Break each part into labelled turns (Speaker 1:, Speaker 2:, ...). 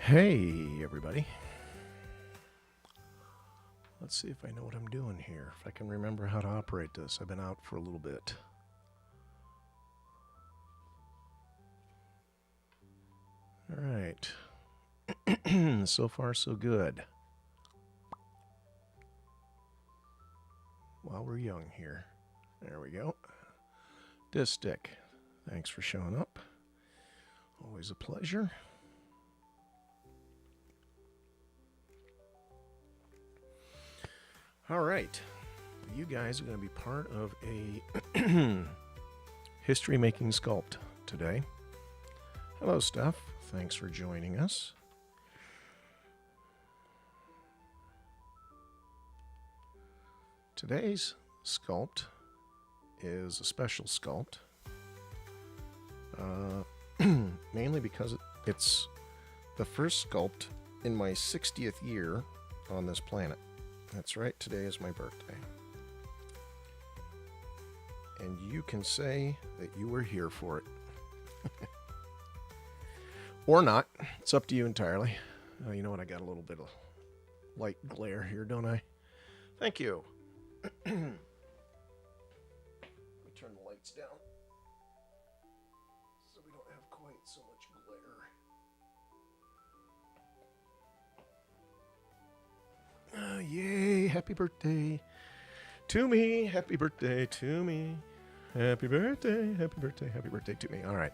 Speaker 1: Hey, everybody. Let's see if I know what I'm doing here. If I can remember how to operate this. I've been out for a little bit. All right. So far, so good. While we're young here. There we go. Disc stick. Thanks for showing up. Always a pleasure. All right. You guys are going to be part of a history-making sculpt today. Hello, Steph. Thanks for joining us. Today's sculpt is a special sculpt, mainly because it's the first sculpt in my 60th year on this planet. That's right, today is my birthday. And you can say that you were here for it. Or not. It's up to you entirely. Oh, you know what? I got a little bit of light glare here, don't I? Thank you. Let me turn the lights down so we don't have quite so much glare. Yay! Happy birthday to me. Happy birthday to me. Happy birthday, happy birthday, happy birthday to me. All right.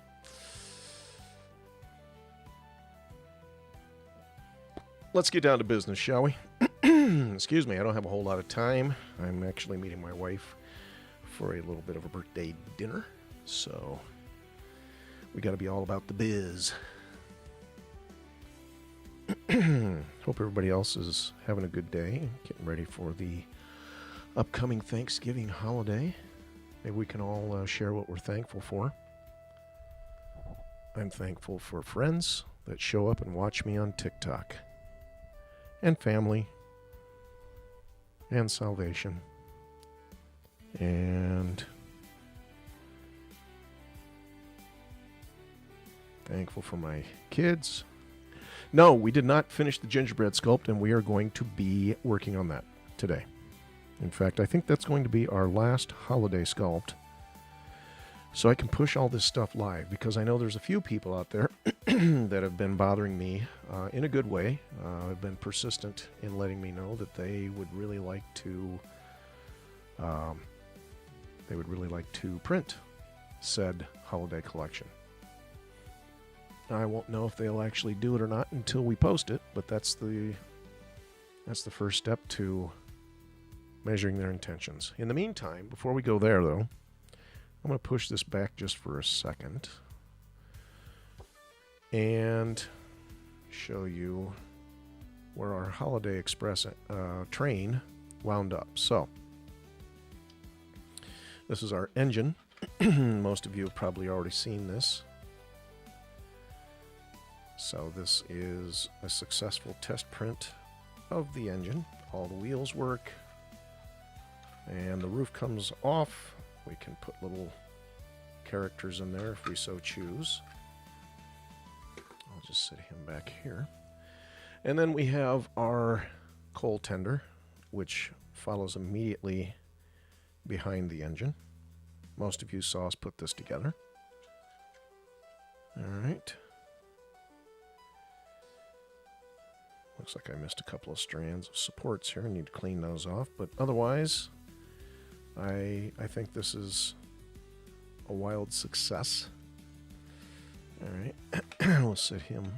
Speaker 1: Let's get down to business, shall we? Excuse me, I don't have a whole lot of time. I'm actually meeting my wife for a little bit of a birthday dinner, so we got to be all about the biz. Hope everybody else is having a good day, getting ready for the upcoming Thanksgiving holiday. Maybe we can all share what we're thankful for. I'm thankful for friends that show up and watch me on TikTok, and family, and salvation, and thankful for my kids. No, we did not finish the gingerbread sculpt, and we are going to be working on that today. In fact, I think that's going to be our last holiday sculpt, so I can push all this stuff live, because I know there's a few people out there that have been bothering me in a good way. Have been persistent in letting me know that they would really like to print said holiday collection. I won't know if they'll actually do it or not until we post it, but that's the first step to measuring their intentions. In the meantime, before we go there, though, I'm going to push this back just for a second and show you where our Holiday Express train wound up. So, this is our engine. Most of you have probably already seen this. So this is a successful test print of the engine. All the wheels work, and the roof comes off. We can put little characters in there if we so choose. I'll just sit him back here. And then we have our coal tender, which follows immediately behind the engine. Most of you saw us put this together. All right. Looks like I missed a couple of strands of supports here. I need to clean those off, but otherwise, I think this is a wild success. All right, we'll sit him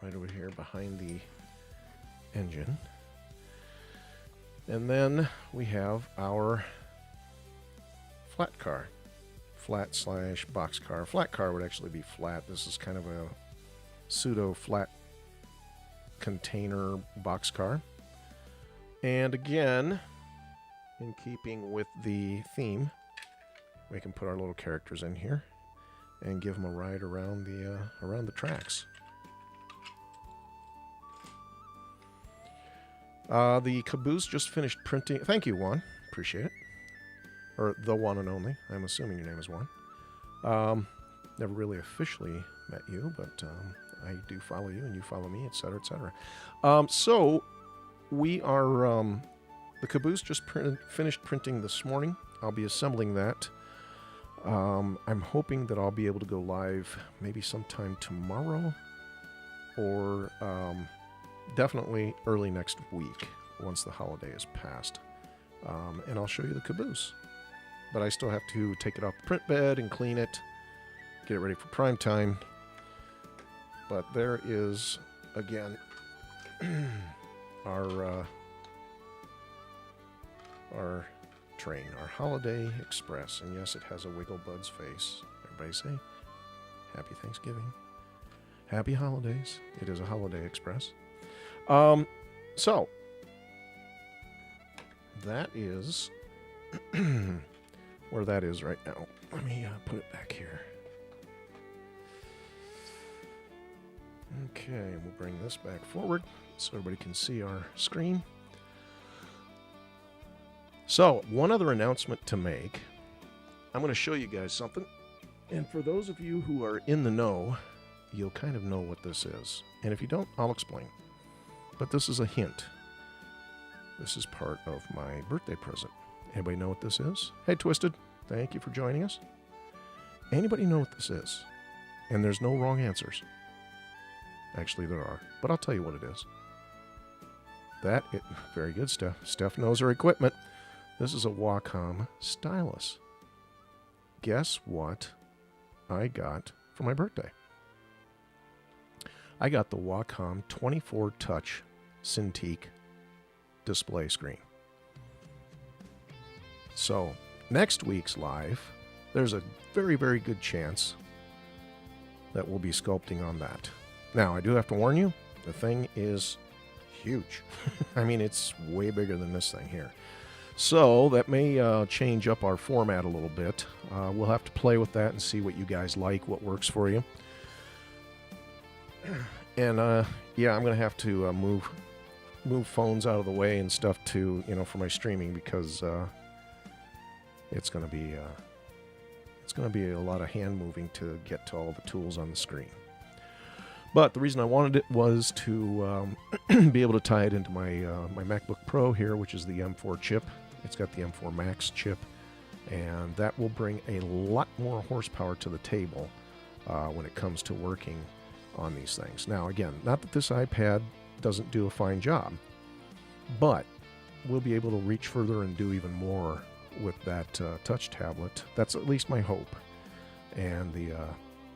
Speaker 1: right over here behind the engine. And then we have our flat car. Flat slash box car. Flat car would actually be flat. This is kind of a pseudo flat container boxcar. And again, in keeping with the theme, we can put our little characters in here and give them a ride around the tracks. The caboose just finished printing. Thank you, Juan. Appreciate it. Or the one and only. I'm assuming your name is Juan. Never really officially met you, but I do follow you, and you follow me, etc., etc. So we are. The caboose just finished printing this morning. I'll be assembling that. I'm hoping that I'll be able to go live maybe sometime tomorrow, or definitely early next week once the holiday is passed. And I'll show you the caboose. But I still have to take it off the print bed and clean it, get it ready for prime time. But there is, again, our train, our Holiday Express. And yes, it has a Wiggle Bud's face. Everybody say, Happy Thanksgiving. Happy Holidays. It is a Holiday Express. So, that is where that is right now. Let me put it back here. Okay, we'll bring this back forward so everybody can see our screen. So, one other announcement to make. I'm going to show you guys something. And for those of you who are in the know, you'll kind of know what this is. And if you don't, I'll explain. But this is a hint. This is part of my birthday present. Anybody know what this is? Hey, Twisted. Thank you for joining us. Anybody know what this is? And there's no wrong answers. Actually, there are. But I'll tell you what it is. Very good, Steph. Steph knows her equipment. This is a Wacom stylus. Guess what I got for my birthday? I got the Wacom 24 Touch Cintiq display screen. So, next week's live, there's a very, very good chance that we'll be sculpting on that. Now, I do have to warn you, the thing is huge. I mean, it's way bigger than this thing here. So that may change up our format a little bit. We'll have to play with that and see what you guys like, what works for you. And yeah, I'm going to have to move phones out of the way and stuff to, for my streaming, because it's going to be a lot of hand moving to get to all the tools on the screen. But the reason I wanted it was to be able to tie it into my my MacBook Pro here, which is the M4 chip. It's got the M4 Max chip, and that will bring a lot more horsepower to the table when it comes to working on these things. Now, again, not that this iPad doesn't do a fine job, but we'll be able to reach further and do even more with that touch tablet. That's at least my hope, and the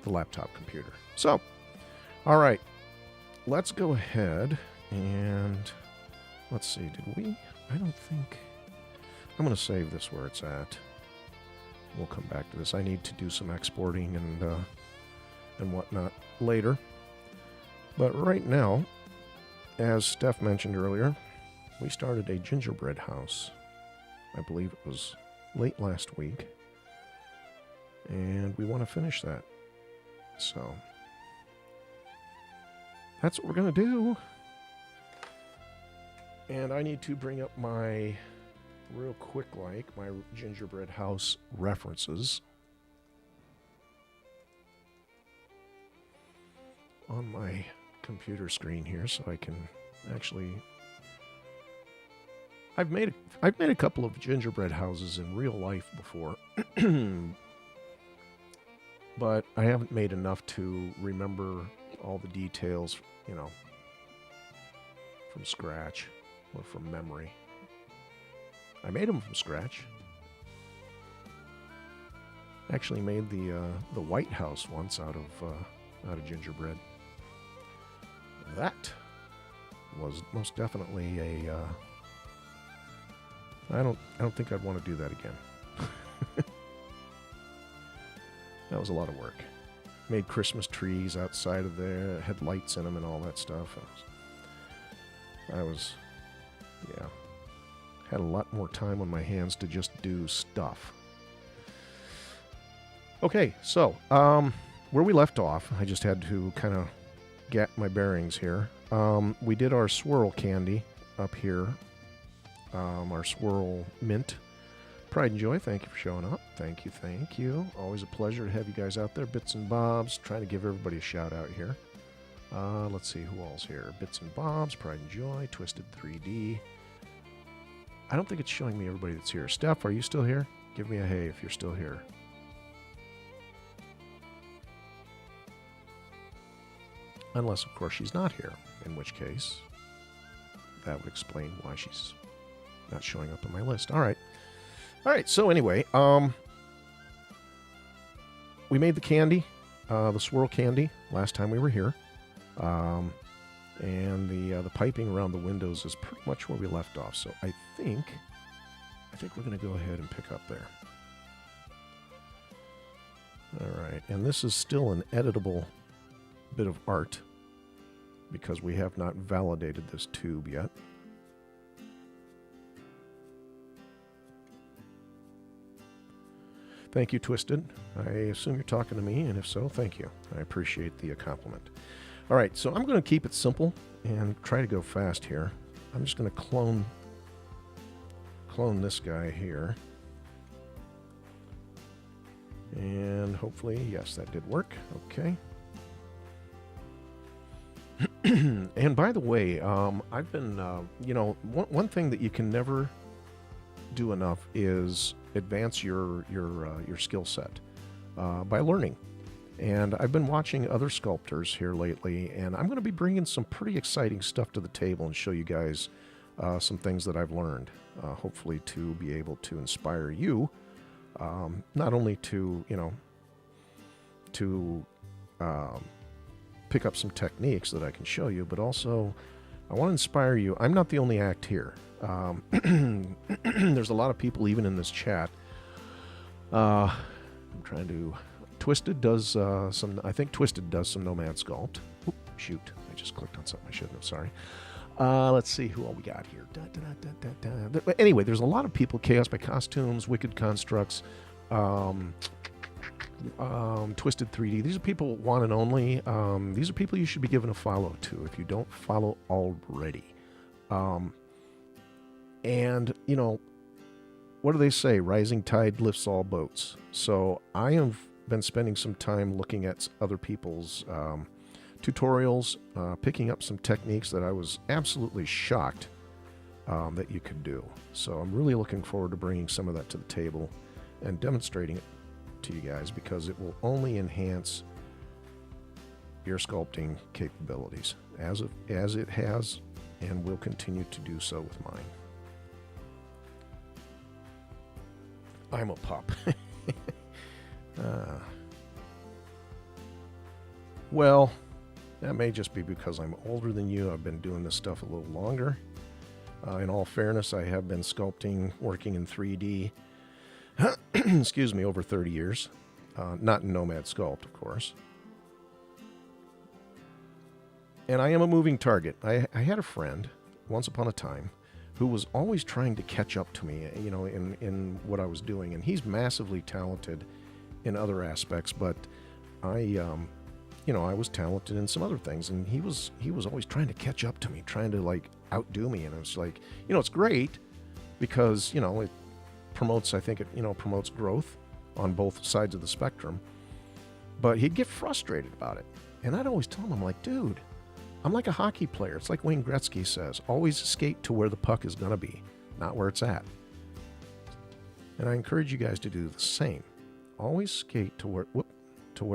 Speaker 1: laptop computer. So, all right, let's go ahead and let's see. Did we? I don't think. I'm going to save this where it's at. We'll come back to this. I need to do some exporting and whatnot later. But right now, as Steph mentioned earlier, we started a gingerbread house. I believe it was late last week. And we want to finish that. So that's what we're going to do. And I need to bring up my, real quick, my gingerbread house references on my computer screen here, so I can actually. I've made a couple of gingerbread houses in real life before, but I haven't made enough to remember all the details, from scratch or from memory. I made them from scratch. Actually made the White House once out of gingerbread. That was most definitely a. I don't think I'd want to do that again. That was a lot of work. Made Christmas trees outside of there, had lights in them and all that stuff. I was had a lot more time on my hands to just do stuff. Okay, so where we left off, I just had to kind of get my bearings here. We did our swirl candy up here, our swirl mint. Pride and Joy, thank you for showing up. Thank you. Always a pleasure to have you guys out there. Bits and Bobs, trying to give everybody a shout out here. Let's see who all's here. Bits and Bobs, Pride and Joy, Twisted 3D. I don't think it's showing me everybody that's here. Steph, are you still here? Give me a hey if you're still here. Unless, of course, she's not here, in which case that would explain why she's not showing up on my list. All right. All right, so anyway, we made the candy, the swirl candy, last time we were here. And the piping around the windows is pretty much where we left off. So I think we're going to go ahead and pick up there. All right, and this is still an editable bit of art because we have not validated this tube yet. Thank you, Twisted. I assume you're talking to me, and if so, thank you. I appreciate the compliment. All right, so I'm going to keep it simple and try to go fast here. I'm just going to clone this guy here. And hopefully, yes, that did work. Okay. And by the way, I've been, you know, one thing that you can never do enough is advance your skill set by learning. And I've been watching other sculptors here lately, and I'm going to be bringing some pretty exciting stuff to the table and show you guys some things that I've learned, hopefully to be able to inspire you, not only to, you know, to pick up some techniques that I can show you, but also I want to inspire you. I'm not the only act here. There's a lot of people even in this chat. I'm trying to... Twisted does I think Twisted does some Nomad Sculpt. Oop, shoot, I just clicked on something I shouldn't have, sorry. Let's see who all we got here. Anyway, there's a lot of people, Chaos by Costumes, Wicked Constructs, Twisted 3D. These are people one and only. These are people you should be giving a follow to if you don't follow already. And, you know, what do they say? Rising tide lifts all boats. So I have been spending some time looking at other people's tutorials, picking up some techniques that I was absolutely shocked that you could do. So I'm really looking forward to bringing some of that to the table and demonstrating it to you guys because it will only enhance your sculpting capabilities as it has and will continue to do so with mine. I'm a pup. Well, that may just be because I'm older than you. I've been doing this stuff a little longer. In all fairness, I have been sculpting, working in 3D, excuse me, over 30 years. Not in Nomad Sculpt, of course. And I am a moving target. I had a friend, once upon a time, who was always trying to catch up to me, you know, in what I was doing. And he's massively talented in other aspects, but you know, I was talented in some other things, and he was always trying to catch up to me, trying to like outdo me. And I was like, you know, it's great because, you know, it promotes, I think it, you know, promotes growth on both sides of the spectrum. But he'd get frustrated about it. And I'd always tell him, I'm like, dude, I'm like a hockey player. It's like Wayne Gretzky says, always skate to where the puck is going to be, not where it's at. And I encourage you guys to do the same. Always skate to where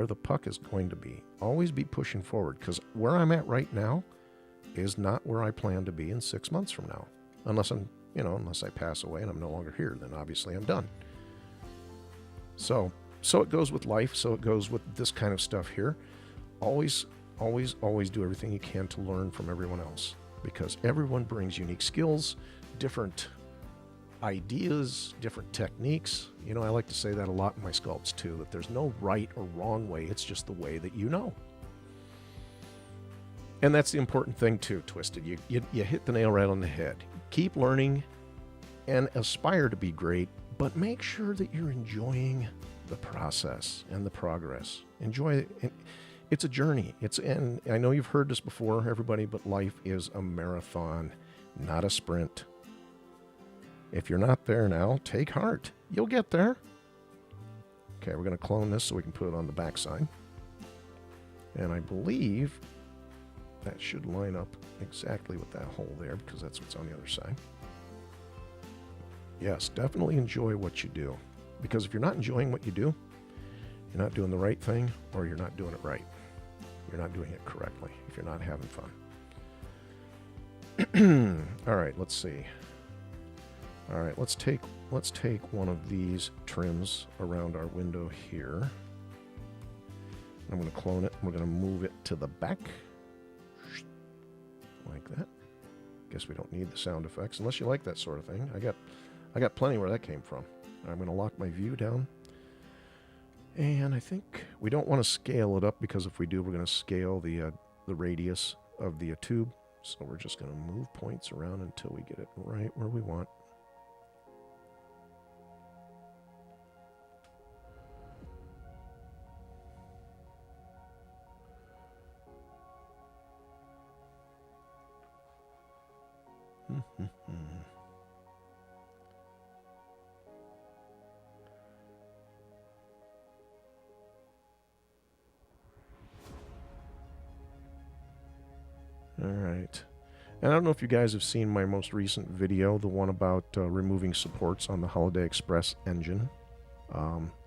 Speaker 1: the puck is going to be. Always be pushing forward, because where I'm at right now is not where I plan to be in 6 months from now. Unless I pass away and I'm no longer here, then obviously I'm done. So it goes with life. So it goes with this kind of stuff here. Always do everything you can to learn from everyone else, because everyone brings unique skills, different ideas, different techniques. You know, I like to say that a lot in my sculpts too, that there's no right or wrong way. It's just the way that you know. And that's the important thing too, Twisted. You hit the nail right on the head. Keep learning and aspire to be great, but make sure that you're enjoying the process and the progress. Enjoy it. It's a journey. And I know you've heard this before, everybody, but life is a marathon, not a sprint. If you're not there now, take heart. You'll get there. Okay, we're going to clone this so we can put it on the backside. And I believe That should line up exactly with that hole there because that's what's on the other side. Yes, definitely enjoy what you do. Because if you're not enjoying what you do, you're not doing the right thing or you're not doing it right. You're not doing it correctly if you're not having fun. All right, let's see. All right, let's take one of these trims around our window here. I'm going to clone it. We're going to move it to the back. Like that. Guess we don't need the sound effects unless you like that sort of thing. I got plenty where that came from. I'm going to lock my view down. And I think we don't want to scale it up because if we do, we're going to scale the radius of the tube. So we're just going to move points around until we get it right where we want. All right. And I don't know if you guys have seen my most recent video, the one about removing supports on the Holiday Express engine.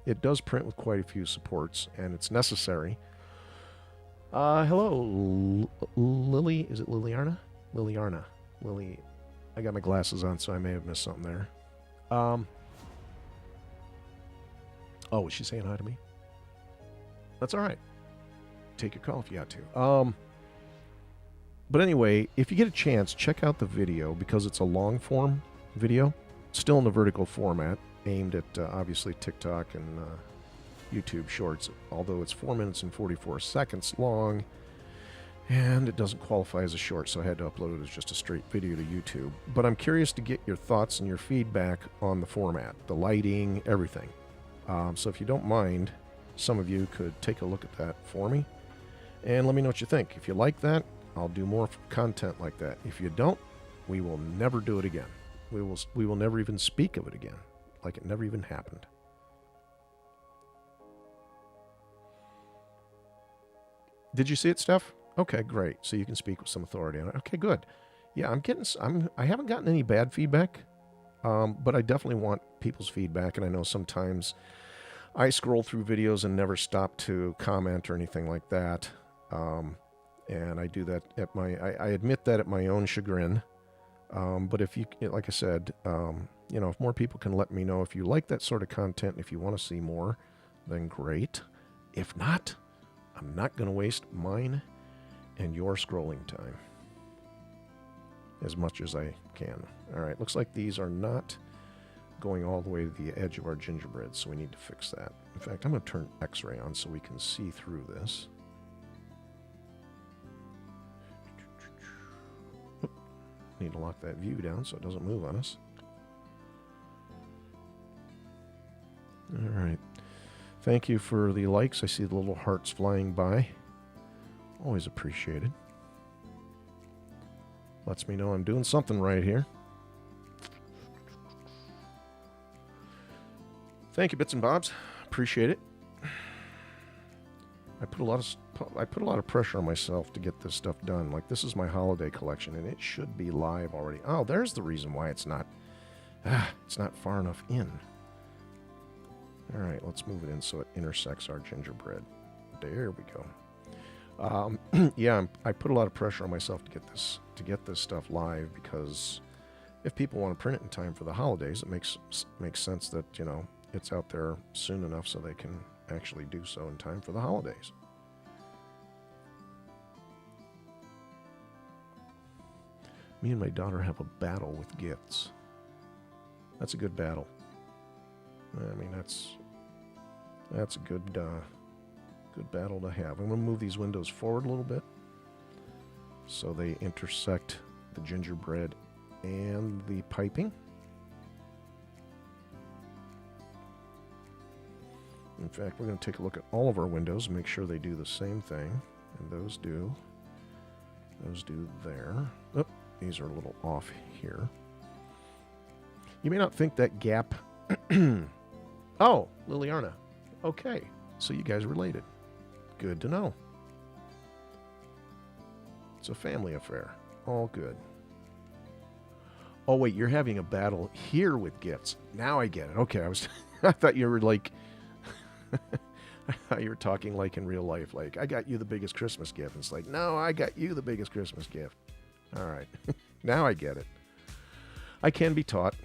Speaker 1: It does print with quite a few supports, and it's necessary. Hello, Lily. Is it Liliarna? Liliarna. Lily. I got my glasses on, so I may have missed something there. Oh, was she saying hi to me? That's all right. Take your call if you got to. But anyway, if you get a chance, check out the video because it's a long form video, still in the vertical format, aimed at obviously TikTok and YouTube Shorts, although it's 4 minutes and 44 seconds long, and it doesn't qualify as a short, so I had to upload it as just a straight video to YouTube. But I'm curious to get your thoughts and your feedback on the format, the lighting, everything. So if you don't mind, some of you could take a look at that for me, and let me know what you think. If you like that, I'll do more content like that. If you don't, we will never do it again. We will never even speak of it again, like it never even happened. Did you see it, Steph? Okay, great. So you can speak with some authority on it. Okay, good. Yeah, I haven't gotten any bad feedback, but I definitely want people's feedback, and I know sometimes I scroll through videos and never stop to comment or anything like that. And I do that at I admit that at my own chagrin. But if you, like I said, if more people can let me know if you like that sort of content, if you want to see more, then great. If not, I'm not going to waste mine and your scrolling time as much as I can. All right, looks like these are not going all the way to the edge of our gingerbread, so we need to fix that. In fact, I'm going to turn X-ray on so we can see through this. Need to lock that view down so it doesn't move on us. All right. Thank you for the likes. I see the little hearts flying by. Always appreciated. Lets me know I'm doing something right here. Thank you, Bits and Bobs. Appreciate it. I put a lot of pressure on myself to get this stuff done. Like, this is my holiday collection, and it should be live already. Oh, there's the reason why it's not far enough in. All right, let's move it in so it intersects our gingerbread. There we go. Yeah, I put a lot of pressure on myself to get this stuff live because if people want to print it in time for the holidays, it makes sense that it's out there soon enough so they can actually do so in time for the holidays. Me and my daughter have a battle with gifts. That's a good battle. I mean, that's a good battle to have. I'm going to move these windows forward a little bit so they intersect the gingerbread and the piping. In fact, we're going to take a look at all of our windows and make sure they do the same thing. And those do there. Oh, these are a little off here. You may not think that gap... Oh, Liliana. Okay, so you guys are related. Good to know. It's a family affair. All good. Oh, wait, you're having a battle here with gifts. Now I get it. Okay, I thought you were like, I thought you were talking like in real life. Like, I got you the biggest Christmas gift. And it's like, no, I got you the biggest Christmas gift. All right. Now I get it. I can be taught.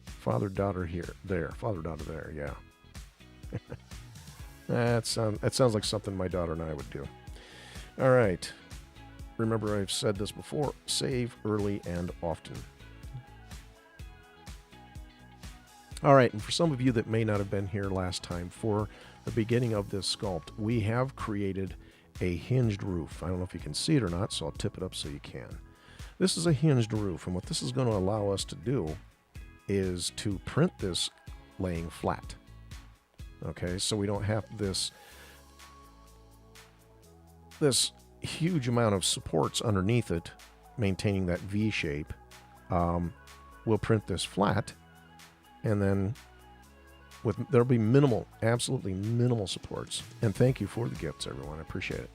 Speaker 1: Father, daughter here. There. Father, daughter there. Yeah. That sounds like something my daughter and I would do. All right. Remember, I've said this before. Save early and often. All right. And for some of you that may not have been here last time, for the beginning of this sculpt, we have created a hinged roof. I don't know if you can see it or not, so I'll tip it up so you can. This is a hinged roof, and what this is going to allow us to do is to print this laying flat. Okay, so we don't have this huge amount of supports underneath it, maintaining that V shape. We'll print this flat, and then there'll be minimal, absolutely minimal supports. And thank you for the gifts, everyone. I appreciate it.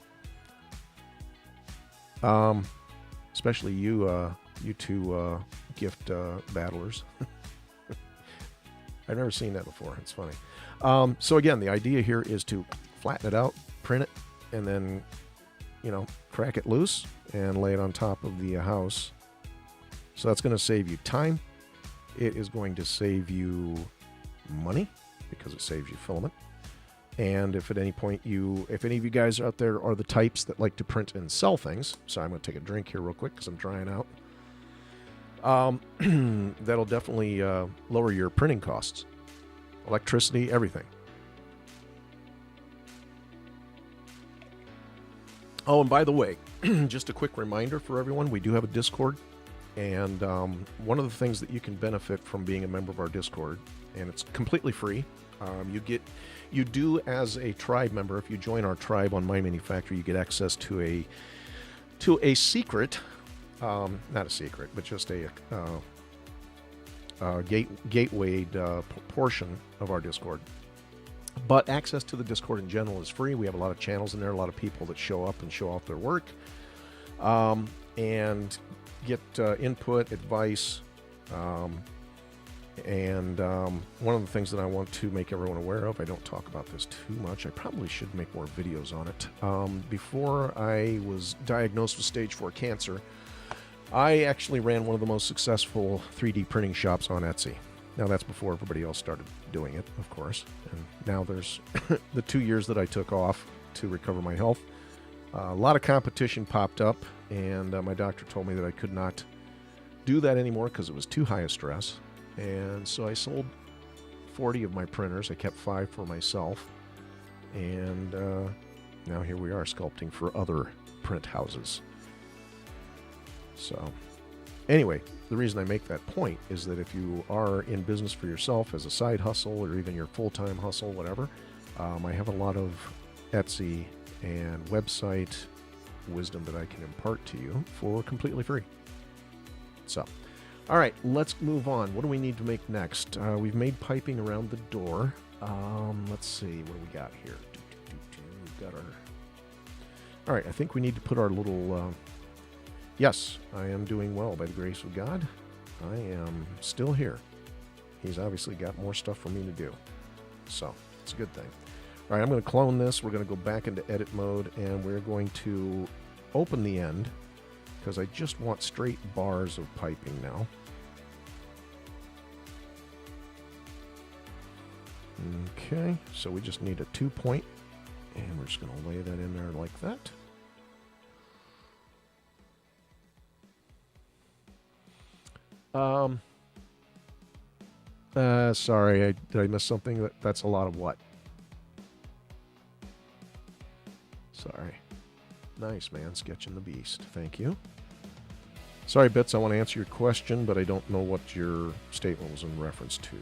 Speaker 1: Especially you two gift battlers. I've never seen that before. It's funny. So again, the idea here is to flatten it out, print it, and then, crack it loose and lay it on top of the house. So that's going to save you time. It is going to save you money because it saves you filament. And if at any point if any of you guys out there are the types that like to print and sell things, so I'm going to take a drink here real quick because I'm drying out. That'll definitely lower your printing costs. Electricity, everything. Oh, and by the way, just a quick reminder for everyone, we do have a Discord. And one of the things that you can benefit from being a member of our Discord, and it's completely free, you do as a tribe member, if you join our tribe on My Manufacturer, you get access to a secret, not a secret, but just a gatewayed portion of our Discord. But access to the Discord in general is free. We have a lot of channels in there, a lot of people that show up and show off their work, and get input, advice, and one of the things that I want to make everyone aware of, I don't talk about this too much, I probably should make more videos on it. Before I was diagnosed with stage 4 cancer, I actually ran one of the most successful 3D printing shops on Etsy. Now that's before everybody else started doing it, of course. And now there's the 2 years that I took off to recover my health. A lot of competition popped up, and my doctor told me that I could not do that anymore because it was too high a stress. And so I sold 40 of my printers. I kept 5 for myself. And now here we are sculpting for other print houses. So anyway, the reason I make that point is that if you are in business for yourself as a side hustle or even your full-time hustle, whatever, I have a lot of Etsy and website wisdom that I can impart to you for completely free. So, all right, let's move on. What do we need to make next? We've made piping around the door. Let's see, what do we got here? We've got our... All right, I think we need to put our little... Yes, I am doing well by the grace of God. I am still here. He's obviously got more stuff for me to do. So, it's a good thing. All right, I'm going to clone this. We're going to go back into edit mode, and we're going to open the end because I just want straight bars of piping now. Okay, so we just need a 2-point, and we're just going to lay that in there like that. Sorry, did I miss something? That's a lot of what? Sorry. Nice, man. Sketching the beast. Thank you. Sorry, Bits, I want to answer your question, but I don't know what your statement was in reference to.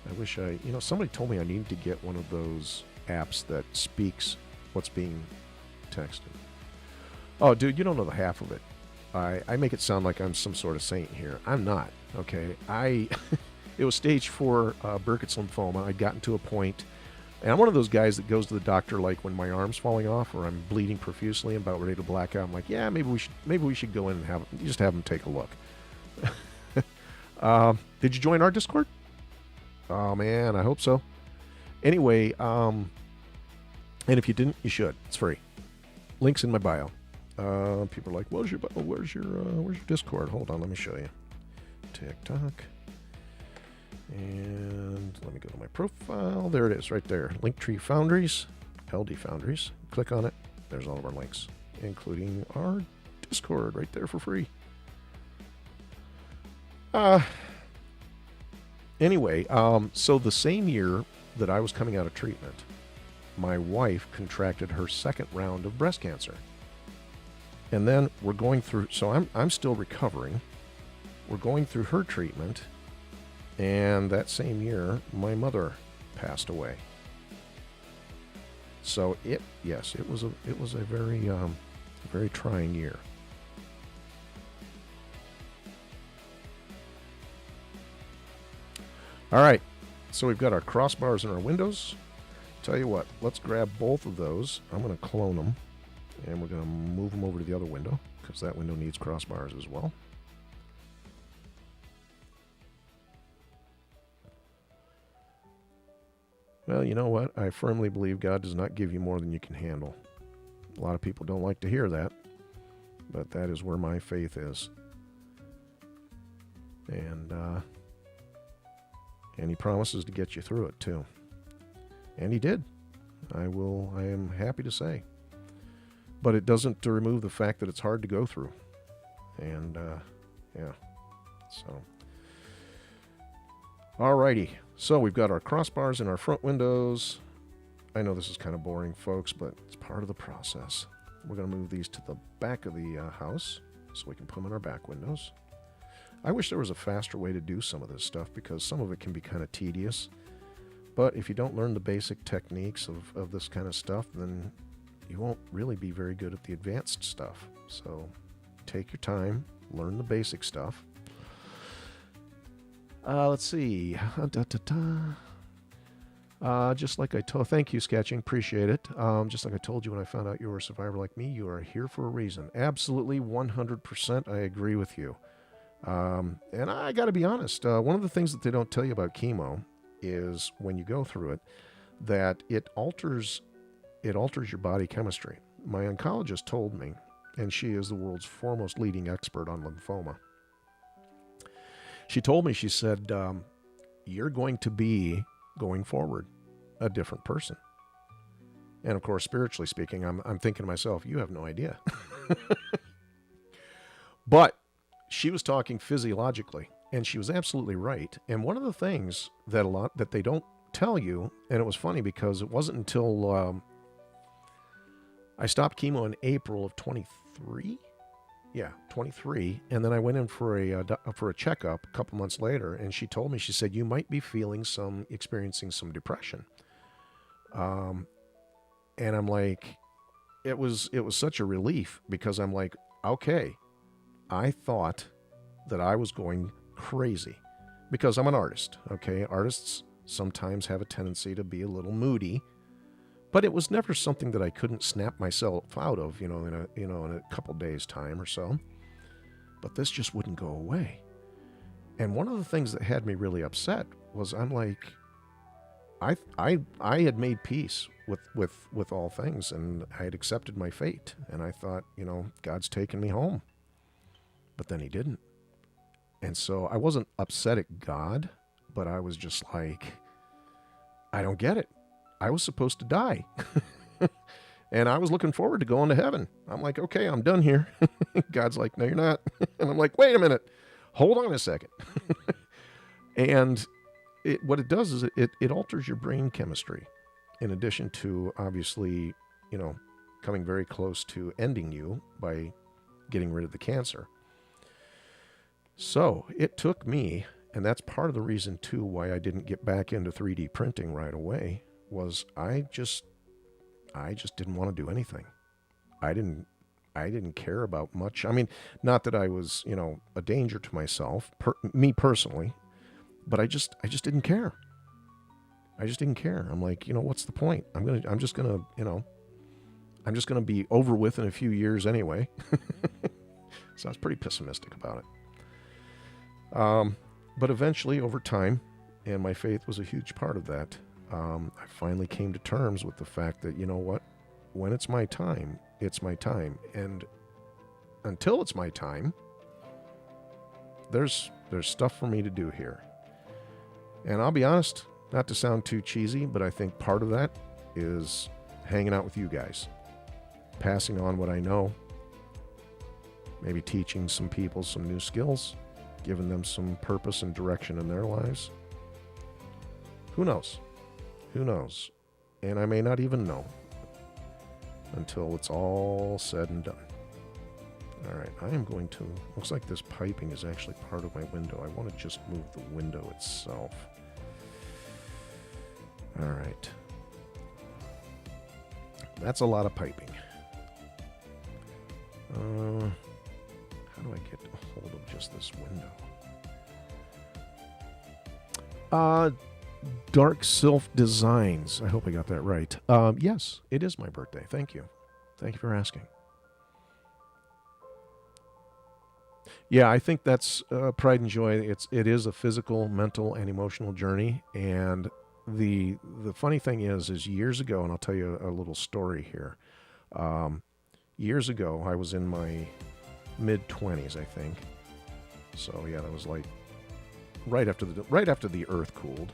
Speaker 1: I wish somebody told me I need to get one of those apps that speaks what's being texted. Oh, dude, you don't know the half of it. I make it sound like I'm some sort of saint here. I'm not, okay? It was stage 4 Burkitt's lymphoma. I'd gotten to a point And I'm one of those guys that goes to the doctor like when my arm's falling off or I'm bleeding profusely and about ready to black out. I'm like, yeah, maybe we should go in and just have them take a look. Did you join our Discord? Oh man, I hope so. Anyway, and if you didn't, you should. It's free. Links in my bio. People are like, where's your Discord? Hold on, let me show you. TikTok. And let me go to my profile. There it is, right there. Linktree Foundries, LD Foundries. Click on it. There's all of our links, including our Discord right there for free. Anyway, so the same year that I was coming out of treatment, my wife contracted her second round of breast cancer. And then we're going through, so I'm still recovering. We're going through her treatment. And that same year, my mother passed away. So it was a very trying year. All right, so we've got our crossbars in our windows. Tell you what, let's grab both of those. I'm going to clone them, and we're going to move them over to the other window because that window needs crossbars as well. Well, you know what? I firmly believe God does not give you more than you can handle. A lot of people don't like to hear that, but that is where my faith is. And he promises to get you through it too. And he did. I am happy to say. But it doesn't remove the fact that it's hard to go through. And yeah. So alrighty. So we've got our crossbars in our front windows. I know this is kind of boring, folks, but it's part of the process. We're going to move these to the back of the house so we can put them in our back windows. I wish there was a faster way to do some of this stuff because some of it can be kind of tedious. But if you don't learn the basic techniques of this kind of stuff, then you won't really be very good at the advanced stuff. So take your time, learn the basic stuff. Let's see. Just like I told, thank you, Sketching, appreciate it. Just like I told you when I found out you were a survivor like me, you are here for a reason. Absolutely, 100%, I agree with you. And I got to be honest, one of the things that they don't tell you about chemo is when you go through it, that it alters your body chemistry. My oncologist told me, and she is the world's foremost leading expert on lymphoma. She told me, she said, you're going to be, going forward, a different person. And of course, spiritually speaking, I'm thinking to myself, you have no idea. But she was talking physiologically, and she was absolutely right. And one of the things that they don't tell you, and it was funny because it wasn't until I stopped chemo in April of 23. Yeah, 23. And then I went in for a checkup a couple months later, and she told me, she said, you might be experiencing some depression. And I'm like, it was such a relief because I'm like, okay, I thought that I was going crazy because I'm an artist. Okay. Artists sometimes have a tendency to be a little moody, but it was never something that I couldn't snap myself out of, in a couple days time or so, but this just wouldn't go away. And one of the things that had me really upset was I'm like, I had made peace with all things, and I had accepted my fate, and I thought, God's taken me home. But then he didn't. And so I wasn't upset at God, but I was just like, I don't get it. I was supposed to die. And I was looking forward to going to heaven. I'm like, okay, I'm done here. God's like, no, you're not. And I'm like, wait a minute. Hold on a second. And what it does is it alters your brain chemistry, in addition to obviously, coming very close to ending you by getting rid of the cancer. So it took me, and that's part of the reason too why I didn't get back into 3D printing right away, was I just didn't want to do anything. I didn't care about much. I mean, not that I was, a danger to myself, me personally, but I just didn't care. I just didn't care. I'm like, what's the point? I'm just gonna be over with in a few years anyway. So I was pretty pessimistic about it. But eventually, over time, and my faith was a huge part of that, I finally came to terms with the fact that, you know what? When it's my time, it's my time. And until it's my time, there's stuff for me to do here. And I'll be honest, not to sound too cheesy, but I think part of that is hanging out with you guys, passing on what I know, maybe teaching some people some new skills, giving them some purpose and direction in their lives. Who knows? Who knows? And I may not even know until it's all said and done. All right, I am going to, looks like this piping is actually part of my window. I want to just move the window itself. All right. That's a lot of piping. How do I get a hold of just this window? Dark Sylph Designs. I hope I got that right. Yes, it is my birthday. Thank you. Thank you for asking. Yeah, I think that's pride and joy. It is a physical, mental, and emotional journey. And the funny thing is years ago, and I'll tell you a little story here. Years ago, I was in my mid-20s, I think. So yeah, that was like right after the Earth cooled.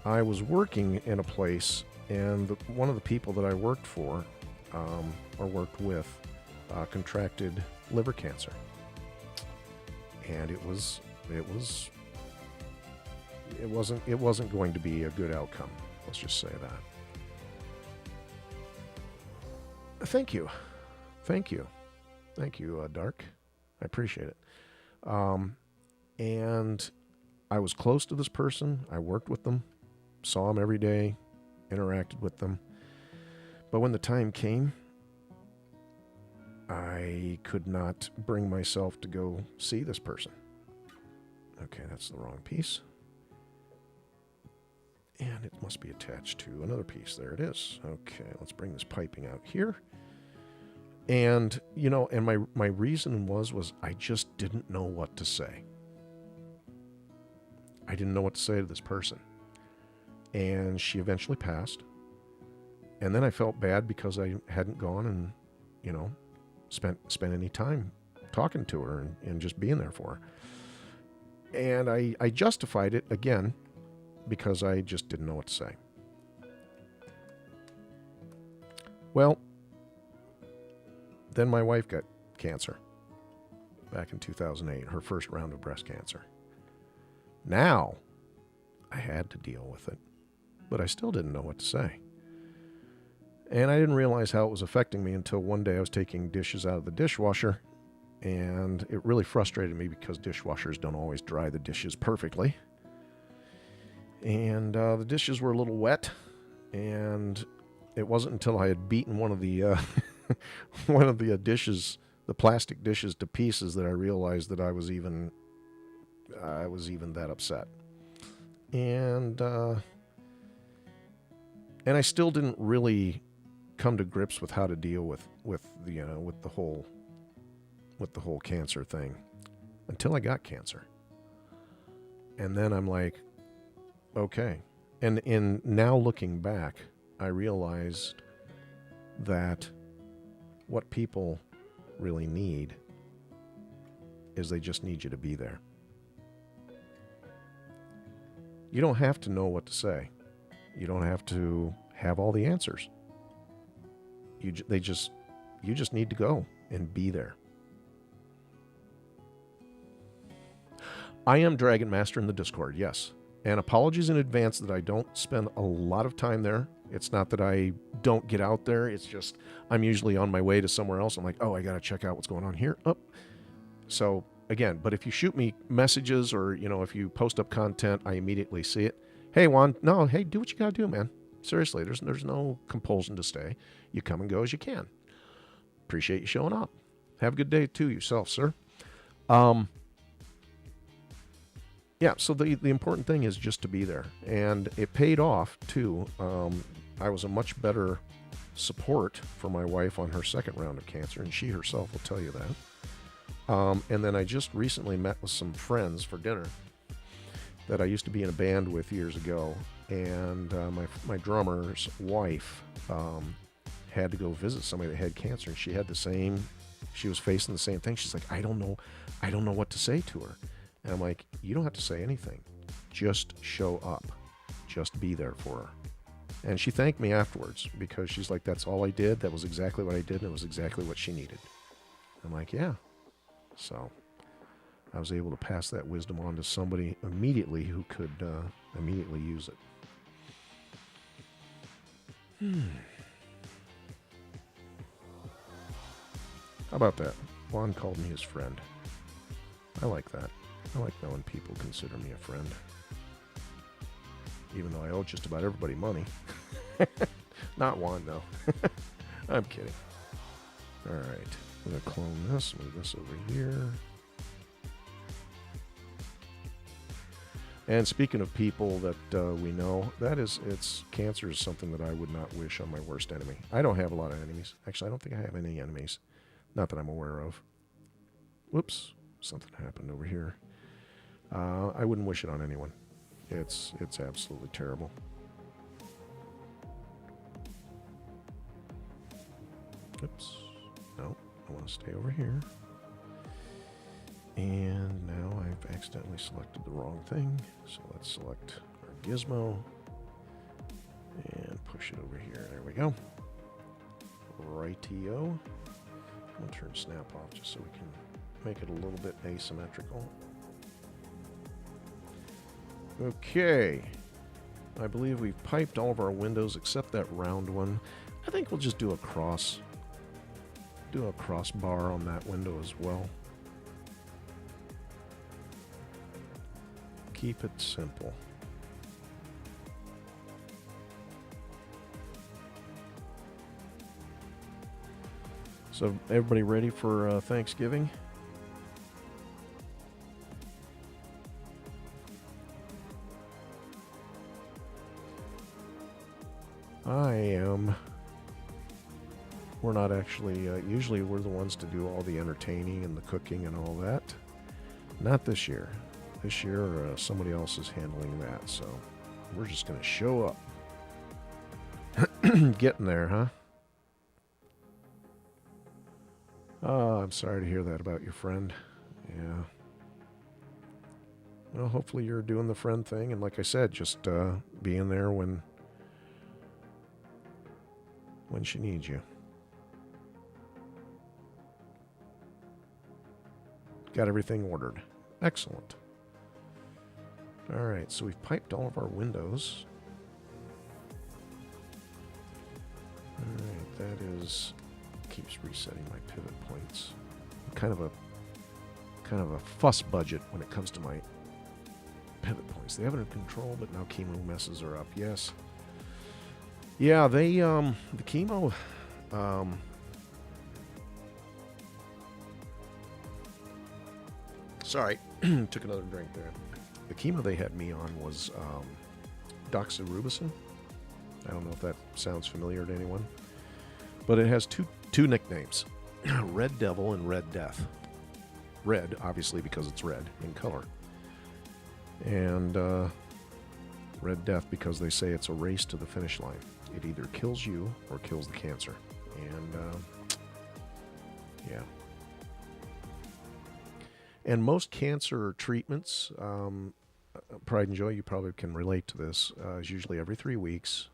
Speaker 1: I was working in a place, and one of the people that I worked for, or worked with, contracted liver cancer, and it wasn't going to be a good outcome. Let's just say that. Thank you, Dark. I appreciate it. And I was close to this person. I worked with them, saw them every day, interacted with them. But when the time came, I could not bring myself to go see this person. Okay, that's the wrong piece. And it must be attached to another piece. There it is. Okay, let's bring this piping out here. And, and my reason was I just didn't know what to say. I didn't know what to say to this person. And she eventually passed. And then I felt bad because I hadn't gone and, spent any time talking to her and just being there for her. And I justified it again because I just didn't know what to say. Well, then my wife got cancer back in 2008, her first round of breast cancer. Now, I had to deal with it, but I still didn't know what to say. And I didn't realize how it was affecting me until one day I was taking dishes out of the dishwasher, and it really frustrated me because dishwashers don't always dry the dishes perfectly. And the dishes were a little wet, and it wasn't until I had beaten one of the dishes, the plastic dishes, to pieces that I realized that I was even that upset. And I still didn't really come to grips with how to deal with the whole cancer thing until I got cancer. And then I'm like, okay. And in now looking back, I realized that what people really need is they just need you to be there. You don't have to know what to say. You don't have to have all the answers. You just need to go and be there. I am Dragon Master in the Discord, yes. And apologies in advance that I don't spend a lot of time there. It's not that I don't get out there. It's just I'm usually on my way to somewhere else. I'm like, oh, I got to check out what's going on here. Oh. So again, but if you shoot me messages or, if you post up content, I immediately see it. Hey, Juan, no, hey, do what you got to do, man. Seriously, there's no compulsion to stay. You come and go as you can. Appreciate you showing up. Have a good day too yourself, sir. yeah, so the important thing is just to be there. And it paid off, too. I was a much better support for my wife on her second round of cancer, and she herself will tell you that. And then I just recently met with some friends for dinner that I used to be in a band with years ago. And my drummer's wife had to go visit somebody that had cancer, and she was facing the same thing. She's like, I don't know what to say to her. And I'm like, you don't have to say anything. Just show up. Just be there for her. And she thanked me afterwards because she's like, that's all I did. That was exactly what I did, and it was exactly what she needed. I'm like, yeah. So I was able to pass that wisdom on to somebody immediately who could immediately use it. How about that? Juan called me his friend. I like that. I like knowing people consider me a friend. Even though I owe just about everybody money. Not Juan, no. I'm kidding. All right. I'm going to clone this, move this over here. And speaking of people that we know, cancer is something that I would not wish on my worst enemy. I don't have a lot of enemies. Actually, I don't think I have any enemies. Not that I'm aware of. Whoops. Something happened over here. I wouldn't wish it on anyone. It's absolutely terrible. Oops. No, I want to stay over here. And now I've accidentally selected the wrong thing. So let's select our gizmo and push it over here. There we go. Rightio. We'll turn snap off just so we can make it a little bit asymmetrical. Okay. I believe we've piped all of our windows except that round one. I think we'll just do a crossbar on that window as well. Keep it simple. So everybody ready for Thanksgiving? I am. We're not actually, usually we're the ones to do all the entertaining and the cooking and all that. Not this year. This year, somebody else is handling that, so we're just going to show up. Getting there, huh? Oh, I'm sorry to hear that about your friend. Yeah. Well, hopefully you're doing the friend thing, and like I said, just being there when she needs you. Got everything ordered. Excellent. All right, so we've piped all of our windows. All right, that is keeps resetting my pivot points. I'm kind of a fuss budget when it comes to my pivot points. They have it in control, but now chemo messes are up. Yes. Yeah, they the chemo. Sorry, took another drink there. The chemo they had me on was doxorubicin. I don't know if that sounds familiar to anyone, but it has two nicknames: Red Devil and Red Death. Red, obviously, because it's red in color, and Red Death because they say it's a race to the finish line. It either kills you or kills the cancer, and yeah. And most cancer treatments, Pride and Joy, you probably can relate to this, is usually every 3 weeks,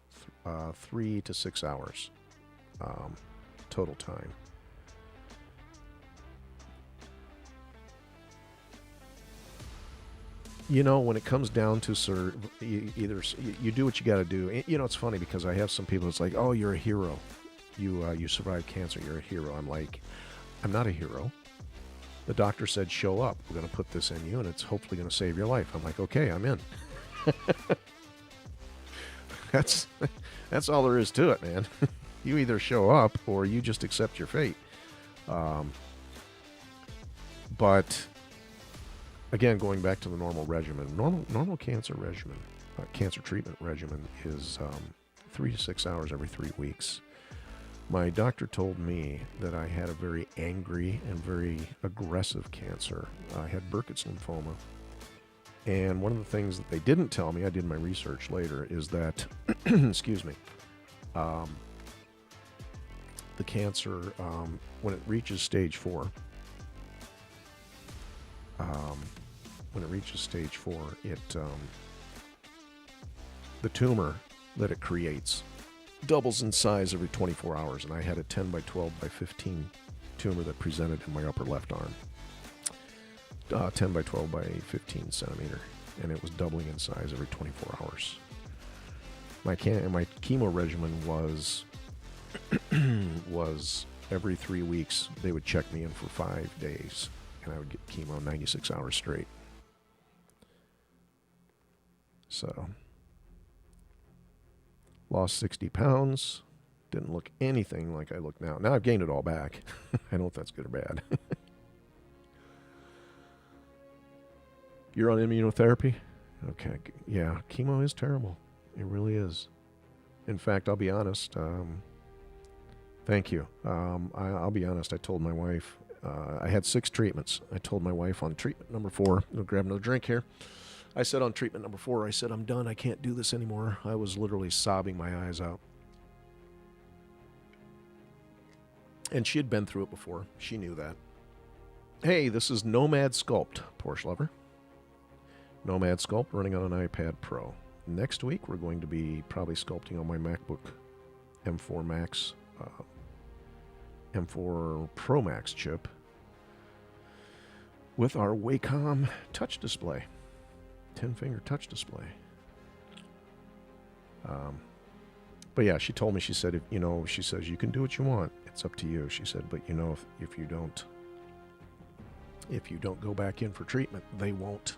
Speaker 1: 3 to 6 hours total time. You know, when it comes down to either you do what you got to do. You know, it's funny because I have some people that's like, "Oh, you're a hero. You survived cancer. You're a hero." I'm like, I'm not a hero. The doctor said, show up. We're going to put this in you, and it's hopefully going to save your life. I'm like, okay, I'm in. That's all there is to it, man. You either show up or you just accept your fate. But again, going back to the normal regimen, normal cancer regimen, cancer treatment regimen is 3 to 6 hours every 3 weeks. My doctor told me that I had a very angry and very aggressive cancer. I had Burkitt's lymphoma. And one of the things that they didn't tell me, I did my research later, is that, excuse me, the cancer, when it reaches stage 4, the tumor that it creates doubles in size every 24 hours. And I had a 10 by 12 by 15 tumor that presented in my upper left arm. 10 by 12 by 15 centimeter, and it was doubling in size every 24 hours. My chemo regimen was every 3 weeks. They would check me in for 5 days, and I would get chemo 96 hours straight. So, lost 60 pounds. Didn't look anything like I look now. Now I've gained it all back. I don't know if that's good or bad. You're on immunotherapy? Okay. Yeah, chemo is terrible. It really is. In fact, I'll be honest. Thank you. I'll be honest. I told my wife, I had 6 treatments. I told my wife on treatment number 4, I'll grab another drink here. I said on treatment number 4, I said, I'm done. I can't do this anymore. I was literally sobbing my eyes out. And she had been through it before. She knew that. Hey, this is Nomad Sculpt, Porsche lover. Nomad Sculpt running on an iPad Pro. Next week, we're going to be probably sculpting on my MacBook M4 Max, M4 Pro Max chip with our Wacom touch display, 10-finger touch display. But yeah, she told me, she said, she says, you can do what you want. It's up to you. She said, but if you don't go back in for treatment, they won't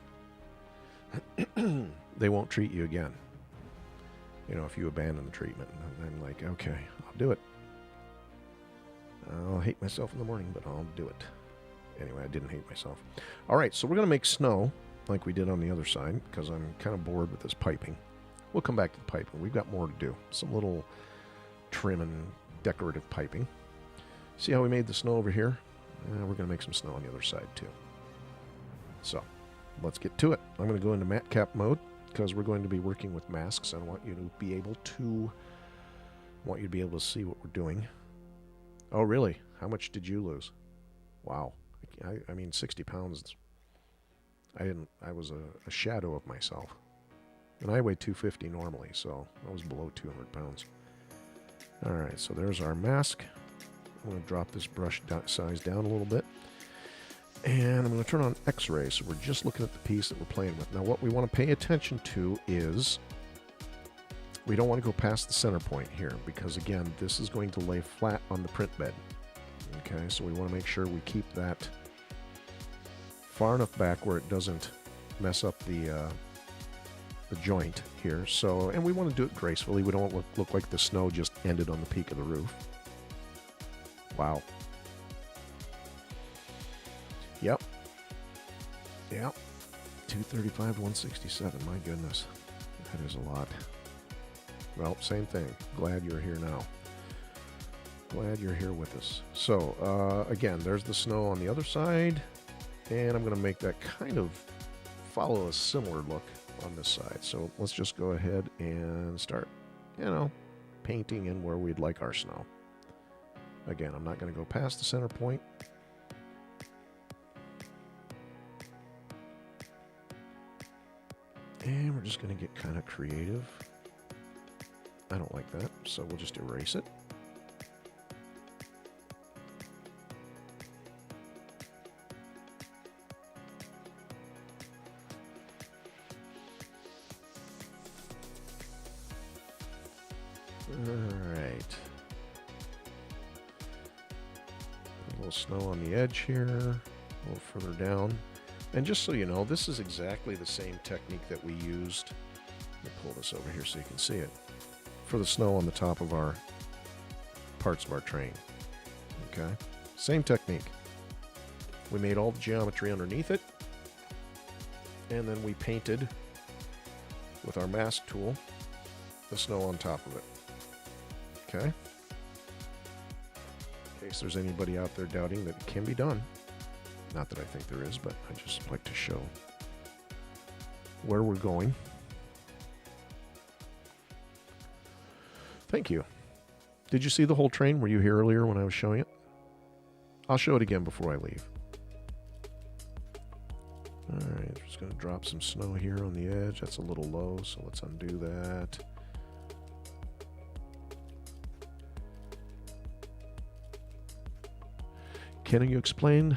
Speaker 1: treat you again. If you abandon the treatment. And I'm like, okay, I'll do it. I'll hate myself in the morning, but I'll do it. Anyway, I didn't hate myself. All right, so we're going to make snow like we did on the other side because I'm kind of bored with this piping. We'll come back to the piping. We've got more to do. Some little trim and decorative piping. See how we made the snow over here? We're going to make some snow on the other side too. So, let's get to it. I'm going to go into matte cap mode because we're going to be working with masks. I want you to be able to see what we're doing. Oh, really? How much did you lose? Wow. I mean, 60 pounds. I was a shadow of myself. And I weigh 250 normally, so I was below 200 pounds. All right, so there's our mask. I'm going to drop this brush size down a little bit. And I'm going to turn on X-ray, so we're just looking at the piece that we're playing with. Now, what we want to pay attention to is we don't want to go past the center point here because, again, this is going to lay flat on the print bed. Okay, so we want to make sure we keep that far enough back where it doesn't mess up the joint here. So, and we want to do it gracefully. We don't look like the snow just ended on the peak of the roof. Wow. Yep. 235 to 167. My goodness. That is a lot. Well, same thing. Glad you're here now. Glad you're here with us. So, again, there's the snow on the other side. And I'm going to make that kind of follow a similar look on this side. So let's just go ahead and start, painting in where we'd like our snow. Again, I'm not going to go past the center point. And we're just going to get kind of creative. I don't like that, so we'll just erase it. Alright. A little snow on the edge here, a little further down. And just so you know, this is exactly the same technique that we used. Let me pull this over here so you can see it. For the snow on the top of our parts of our train. Okay? Same technique. We made all the geometry underneath it. and then we painted with our mask tool the snow on top of it. Okay? In case there's anybody out there doubting that it can be done. Not that I think there is, but I just like to show where we're going. Thank you. Did you see the whole train? Were you here earlier when I was showing it? I'll show it again before I leave. Alright, just going to drop some snow here on the edge. That's a little low, so let's undo that. Can you explain,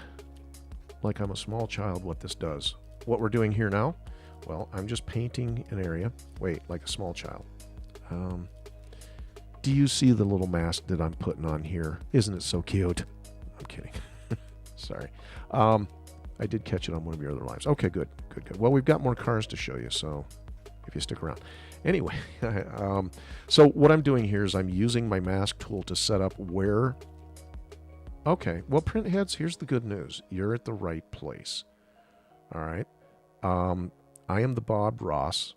Speaker 1: like I'm a small child, what this does? What we're doing here now? Well, I'm just painting an area. Wait, like a small child. Do you see the little mask that I'm putting on here? Isn't it so cute? I'm kidding. Sorry. I did catch it on one of your other lives. Okay, good. Well, we've got more cars to show you, so if you stick around. Anyway, so what I'm doing here is I'm using my mask tool to set up where... Okay, well, print heads, here's the good news. You're at the right place. All right. I am the Bob Ross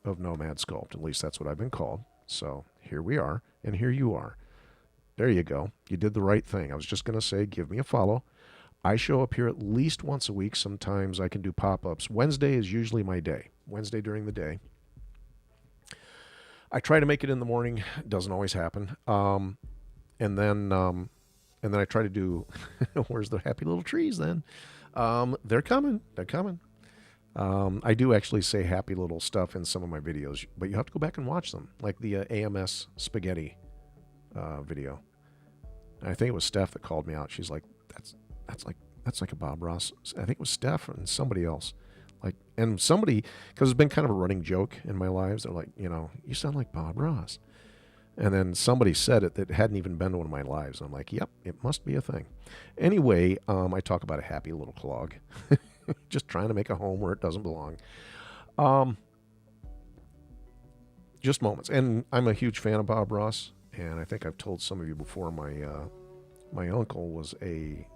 Speaker 1: of Nomad Sculpt. At least that's what I've been called. So here we are, and here you are. There you go. You did the right thing. I was just going to say, give me a follow. I show up here at least once a week. Sometimes I can do pop-ups. Wednesday is usually my day. Wednesday during the day. I try to make it in the morning. It doesn't always happen. And then I try to do, where's the happy little trees then? They're coming. They're coming. I do actually say happy little stuff in some of my videos, but you have to go back and watch them, like the AMS spaghetti video. And I think it was Steph that called me out. She's like, that's like a Bob Ross. I think it was Steph and somebody else. And somebody, because it's been kind of a running joke in my lives. They're like, you sound like Bob Ross. And then somebody said it that hadn't even been to one of my lives. I'm like, yep, it must be a thing. Anyway, I talk about a happy little clog. Just trying to make a home where it doesn't belong. Just moments. And I'm a huge fan of Bob Ross. And I think I've told some of you before, my uncle was he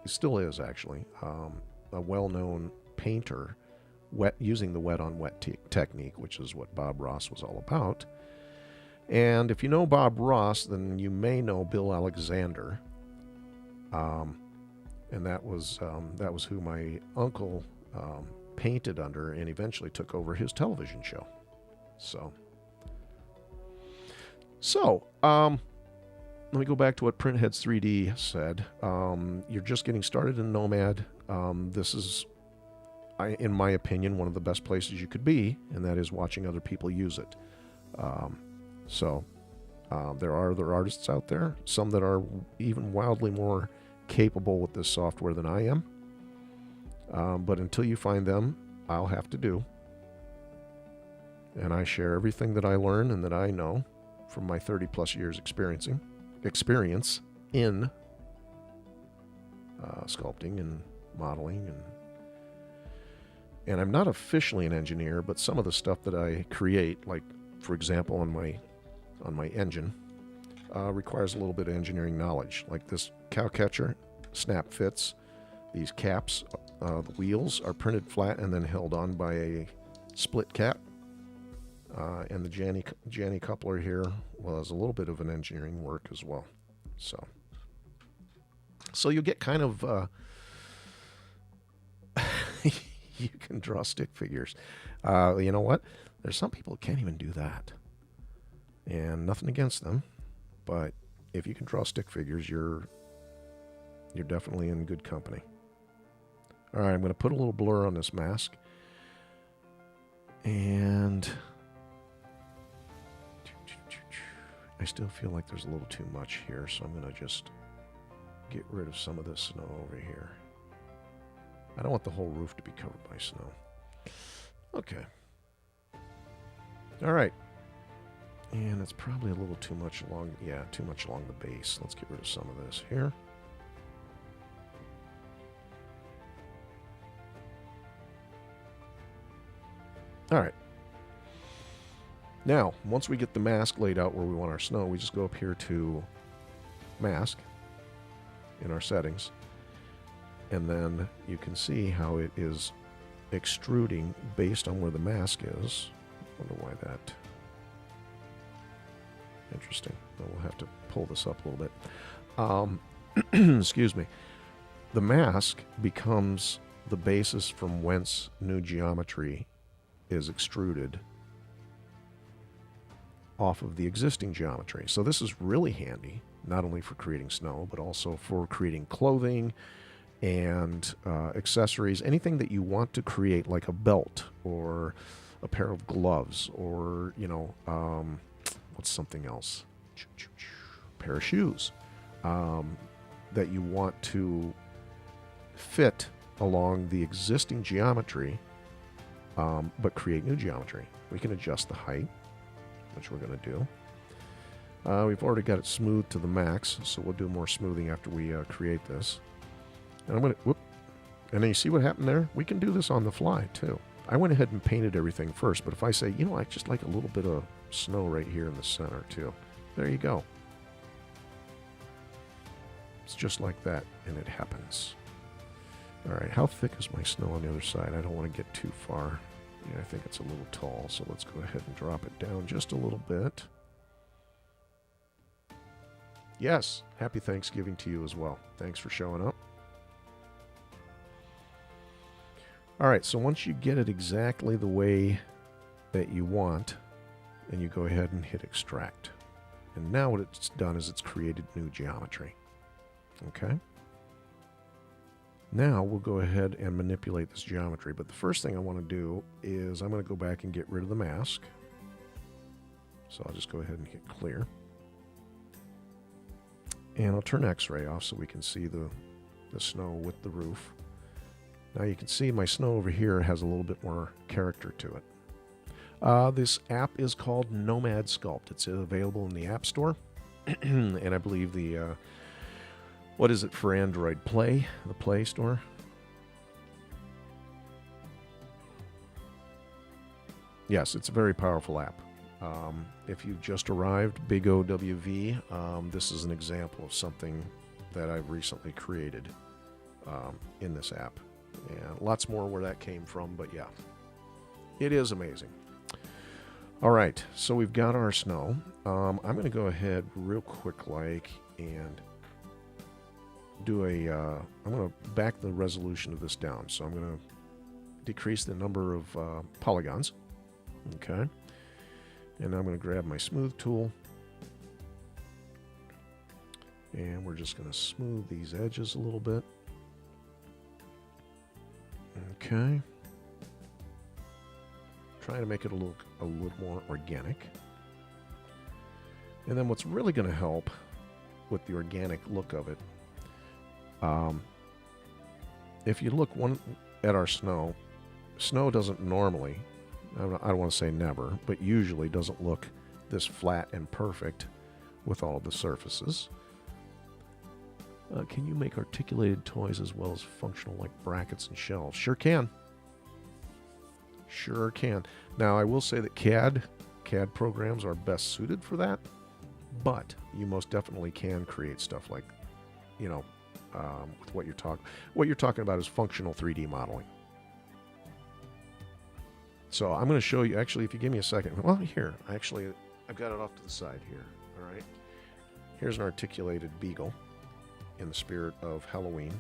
Speaker 1: still is actually, a well-known painter using the wet-on-wet technique, which is what Bob Ross was all about. And if you know Bob Ross, then you may know Bill Alexander. And that was who my uncle painted under and eventually took over his television show. So let me go back to what Printheads 3D said. You're just getting started in Nomad. This is, in my opinion, one of the best places you could be, and that is watching other people use it. There are other artists out there, some that are even wildly more capable with this software than I am. But until you find them, I'll have to do. And I share everything that I learn and that I know from my 30 plus years experience in sculpting and modeling. And I'm not officially an engineer, but some of the stuff that I create, like for example on my engine, requires a little bit of engineering knowledge. Like this cow catcher snap fits. These caps, the wheels are printed flat and then held on by a split cap. And the Janny coupler here was a little bit of an engineering work as well. So you get kind of you can draw stick figures. You know what? There's some people who can't even do that. And nothing against them, but if you can draw stick figures, you're definitely in good company. All right, I'm going to put a little blur on this mask. And I still feel like there's a little too much here, so I'm going to just get rid of some of this snow over here. I don't want the whole roof to be covered by snow. Okay. All right. And it's probably a little too much along the base. Let's get rid of some of this here. All right. Now, once we get the mask laid out where we want our snow, we just go up here to Mask in our settings. And then you can see how it is extruding based on where the mask is. Wonder why that. Interesting. Well, we'll have to pull this up a little bit. Excuse me. The mask becomes the basis from whence new geometry is extruded off of the existing geometry. So this is really handy, not only for creating snow, but also for creating clothing and accessories, anything that you want to create, like a belt or a pair of gloves, or, you know, what's something else? A pair of shoes that you want to fit along the existing geometry, but create new geometry. We can adjust the height, which we're going to do. We've already got it smooth to the max, so we'll do more smoothing after we create this. And I'm going to, whoop, and then you see what happened there? We can do this on the fly, too. I went ahead and painted everything first, but if I say, you know, I just like a little bit of snow right here in the center, too. There you go. It's just like that, and it happens. All right, how thick is my snow on the other side? I don't want to get too far. Yeah, I think it's a little tall, so let's go ahead and drop it down just a little bit. Yes, happy Thanksgiving to you as well. Thanks for showing up. All right, so once you get it exactly the way that you want, then you go ahead and hit extract. And now what it's done is it's created new geometry. Okay? Now we'll go ahead and manipulate this geometry, but the first thing I want to do is I'm going to go back and get rid of the mask. So I'll just go ahead and hit clear. And I'll turn X-ray off so we can see the snow with the roof. Now you can see my snow over here has a little bit more character to it. This app is called Nomad Sculpt. It's available in the App Store. And I believe the, what is it for Android? Play? The Play Store? Yes, it's a very powerful app. If you've just arrived, Big OWV, this is an example of something that I've recently created in this app. And lots more where that came from, but yeah, it is amazing. All right, so we've got our snow. I'm going to go ahead real quick and do I'm going to back the resolution of this down. So I'm going to decrease the number of polygons. Okay. And I'm going to grab my smooth tool. And we're just going to smooth these edges a little bit. Okay. Trying to make it look a little more organic. And then what's really going to help with the organic look of it, if you look at our snow doesn't normally, I don't want to say never, but usually doesn't look this flat and perfect with all of the surfaces. Can you make articulated toys as well as functional like brackets and shelves? Sure can. Sure can. Now, I will say that CAD programs are best suited for that, but you most definitely can create stuff like, you know, with what you're talking about is functional 3D modeling. So I'm going to show you, actually, if you give me a second. Well, here, actually, I've got it off to the side here. All right. Here's an articulated beagle in the spirit of Halloween,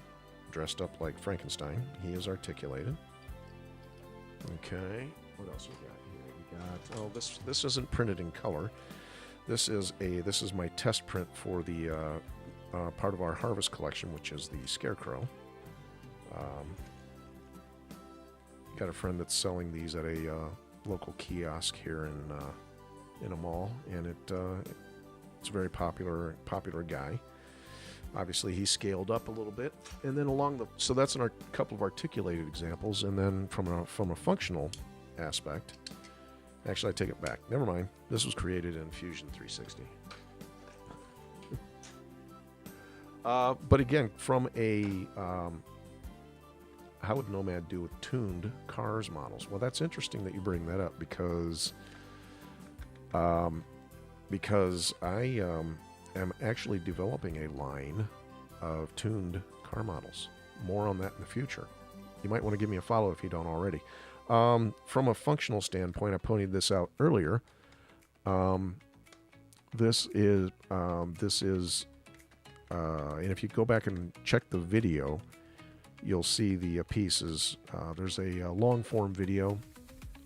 Speaker 1: dressed up like Frankenstein. He is articulated. Okay. What else we got here? We got, oh, this isn't printed in color. This is my test print for the part of our harvest collection, which is the scarecrow. Got a friend that's selling these at a local kiosk here in a mall, and it's a very popular guy. Obviously, he scaled up a little bit, and then so that's a couple of articulated examples, and then from a functional aspect, actually I take it back. Never mind. This was created in Fusion 360. But again, from a how would Nomad do with tuned cars models? Well, that's interesting that you bring that up because I am actually developing a line of tuned car models. More on that in the future. You might want to give me a follow if you don't already. From a functional standpoint, I pointed this out earlier. This is, and if you go back and check the video, you'll see the pieces. There's a long form video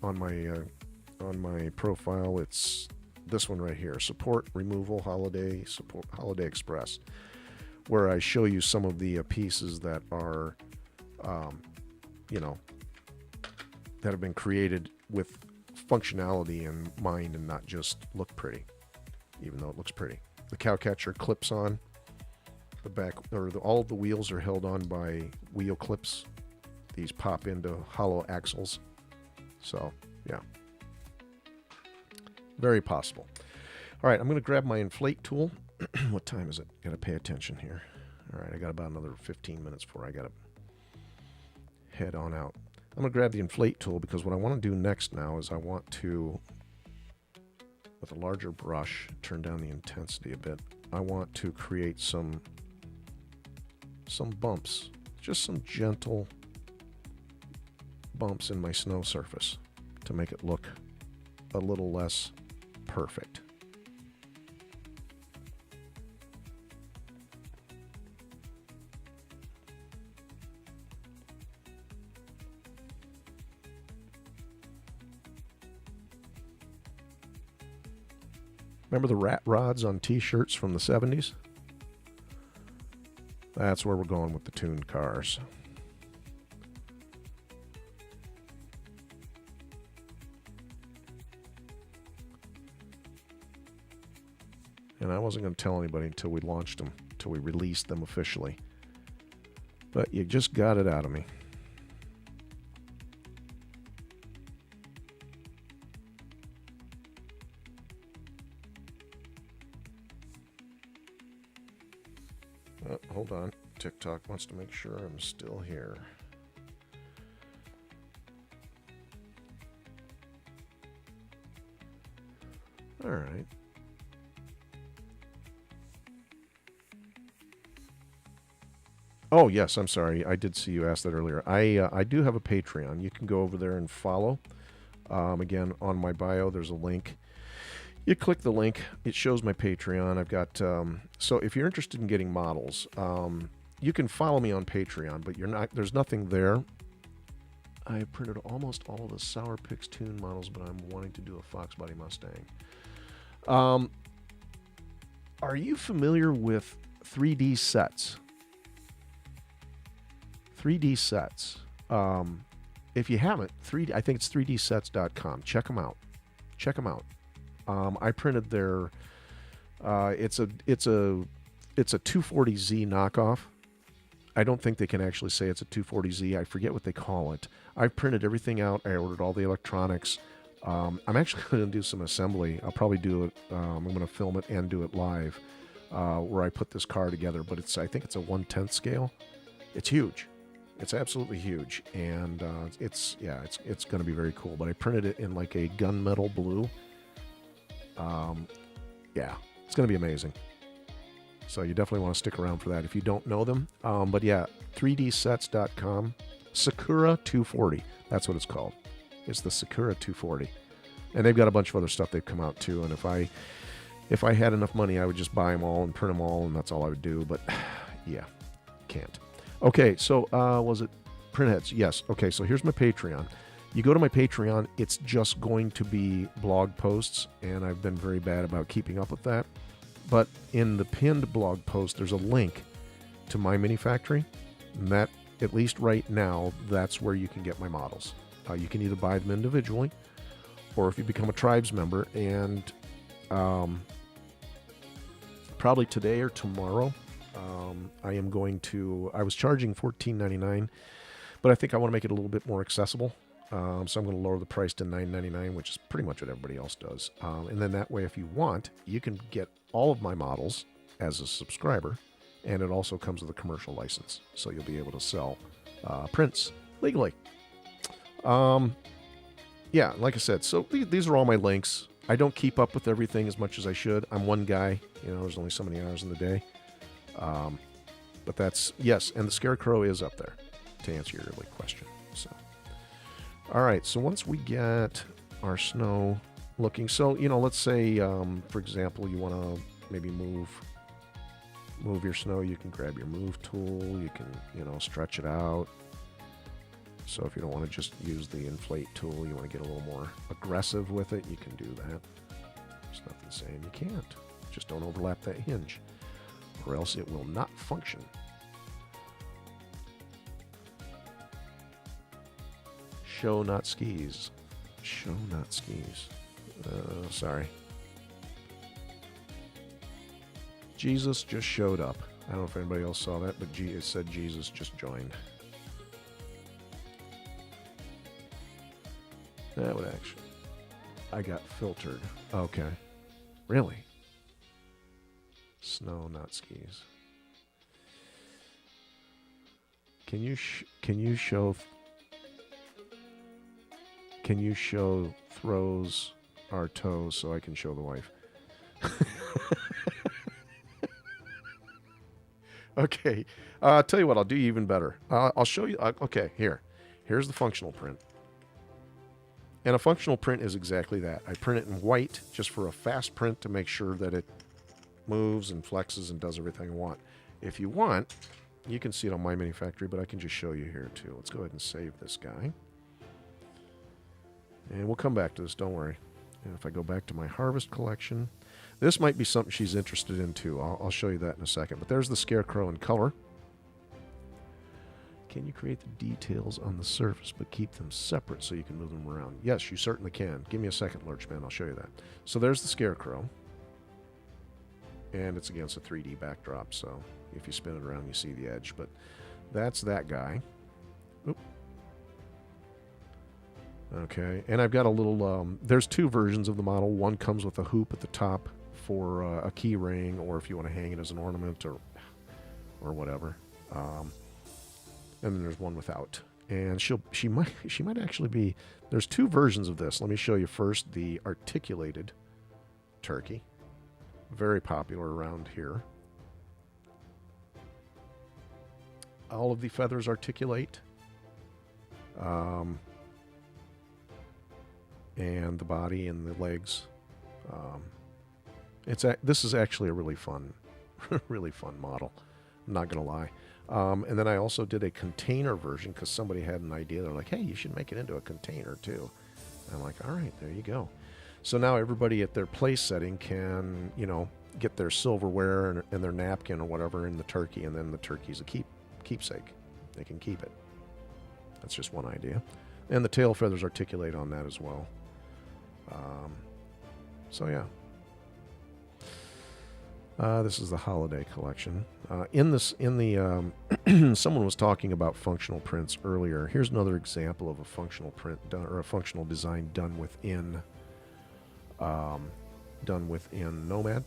Speaker 1: on my profile. It's this one right here, Support Removal Holiday Express, where I show you some of the pieces that are, that have been created with functionality in mind and not just look pretty, even though it looks pretty. The cow catcher clips on the back, or all of the wheels are held on by wheel clips. These pop into hollow axles. So, yeah. Very possible. All right, I'm going to grab my inflate tool. What time is it? Got to pay attention here. All right, I got about another 15 minutes before I got to head on out. I'm going to grab the inflate tool because what I want to do next now is I want to, with a larger brush, turn down the intensity a bit. I want to create some bumps, just some gentle bumps in my snow surface to make it look a little less perfect. Remember the rat rods on t-shirts from the 70s? That's where we're going with the tuned cars. And I wasn't going to tell anybody until we launched them, until we released them officially. But you just got it out of me. Hold on. TikTok wants to make sure I'm still here. All right. Oh, yes, I'm sorry. I did see you ask that earlier. I do have a Patreon. You can go over there and follow. Again, on my bio, there's a link. You click the link. It shows my Patreon. I've got... so if you're interested in getting models, you can follow me on Patreon, but you're not. There's nothing there. I printed almost all of the Sour Picks Tune models, but I'm wanting to do a Fox Body Mustang. Are you familiar with 3D sets? 3D sets. If you haven't, I think it's 3dsets.com. Check them out. Check them out. I printed their. It's a 240Z knockoff. I don't think they can actually say it's a 240Z. I forget what they call it. I've printed everything out. I ordered all the electronics. I'm actually going to do some assembly. I'll probably do it. I'm going to film it and do it live, where I put this car together. But I think it's a 1/10 scale. It's huge. It's absolutely huge, and it's going to be very cool. But I printed it in like a gunmetal blue. Yeah, it's going to be amazing. So you definitely want to stick around for that if you don't know them. But yeah, 3dsets.com, Sakura 240. That's what it's called. It's the Sakura 240. And they've got a bunch of other stuff they've come out too. And if I had enough money, I would just buy them all and print them all, and that's all I would do. But yeah, can't. Okay, so was it printheads? Yes. Okay, so here's my Patreon. You go to my Patreon, it's just going to be blog posts, and I've been very bad about keeping up with that. But in the pinned blog post, there's a link to my mini factory, and that, at least right now, that's where you can get my models. You can either buy them individually, or if you become a Tribes member, and probably today or tomorrow, I was charging $14.99, but I think I want to make it a little bit more accessible. So I'm going to lower the price to $9.99, which is pretty much what everybody else does. And then that way, if you want, you can get all of my models as a subscriber, and it also comes with a commercial license. So you'll be able to sell prints legally. Yeah, like I said, so these are all my links. I don't keep up with everything as much as I should. I'm one guy. There's only so many hours in the day. But that's, yes, and the Scarecrow is up there. to answer your early question. So, all right. So once we get our snow looking, so let's say, for example, you want to maybe move your snow. You can grab your move tool. You can stretch it out. So if you don't want to just use the inflate tool, you want to get a little more aggressive with it, you can do that. There's nothing saying you can't. Just don't overlap that hinge, or else it will not function. Show not skis. Show not skis. Sorry. Jesus just showed up. I don't know if anybody else saw that, but it said Jesus just joined. That would actually... I got filtered. Okay. Really? Snow, not skis. Can you show throws our toes so I can show the wife? Okay. I'll tell you what, I'll do even better. I'll show you. Okay, here's the functional print. And a functional print is exactly that. I print it in white just for a fast print to make sure that it moves and flexes and does everything I want. If you want, you can see it on My Mini Factory, but I can just show you here too. Let's go ahead and save this guy. And we'll come back to this, don't worry. And if I go back to my Harvest collection, this might be something she's interested in too. I'll show you that in a second. But there's the Scarecrow in color. Can you create the details on the surface but keep them separate so you can move them around? Yes, you certainly can. Give me a second, Lurchman. I'll show you that. So there's the Scarecrow. And it's against a 3D backdrop, so if you spin it around, you see the edge. But that's that guy. Oop. Okay, and I've got a little... there's two versions of the model. One comes with a hoop at the top for a key ring, or if you want to hang it as an ornament or whatever. And then there's one without. And she might actually be... There's two versions of this. Let me show you first the articulated turkey. Very popular around here. All of the feathers articulate. And the body and the legs. This is actually a really fun model. I'm not going to lie. And then I also did a container version because somebody had an idea. They're like, hey, you should make it into a container too. And I'm like, all right, there you go. So now everybody at their place setting can, get their silverware and their napkin or whatever in the turkey, and then the turkey's a keepsake. They can keep it. That's just one idea. And the tail feathers articulate on that as well. So yeah. This is the holiday collection. Someone was talking about functional prints earlier. Here's another example of a functional print done, or a functional design done within Nomad.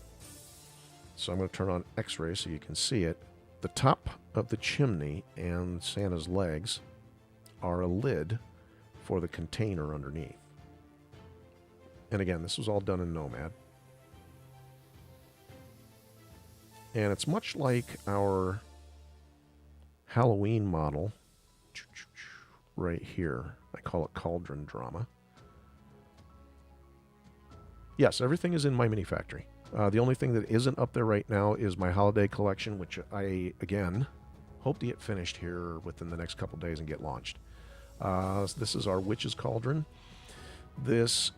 Speaker 1: So I'm going to turn on X-ray so you can see it. The top of the chimney and Santa's legs are a lid for the container underneath. And again, this was all done in Nomad. And it's much like our Halloween model right here. I call it Cauldron Drama. Yes, everything is in My Mini Factory. The only thing that isn't up there right now is my holiday collection, which I, again, hope to get finished here within the next couple days and get launched. This is our Witch's Cauldron. The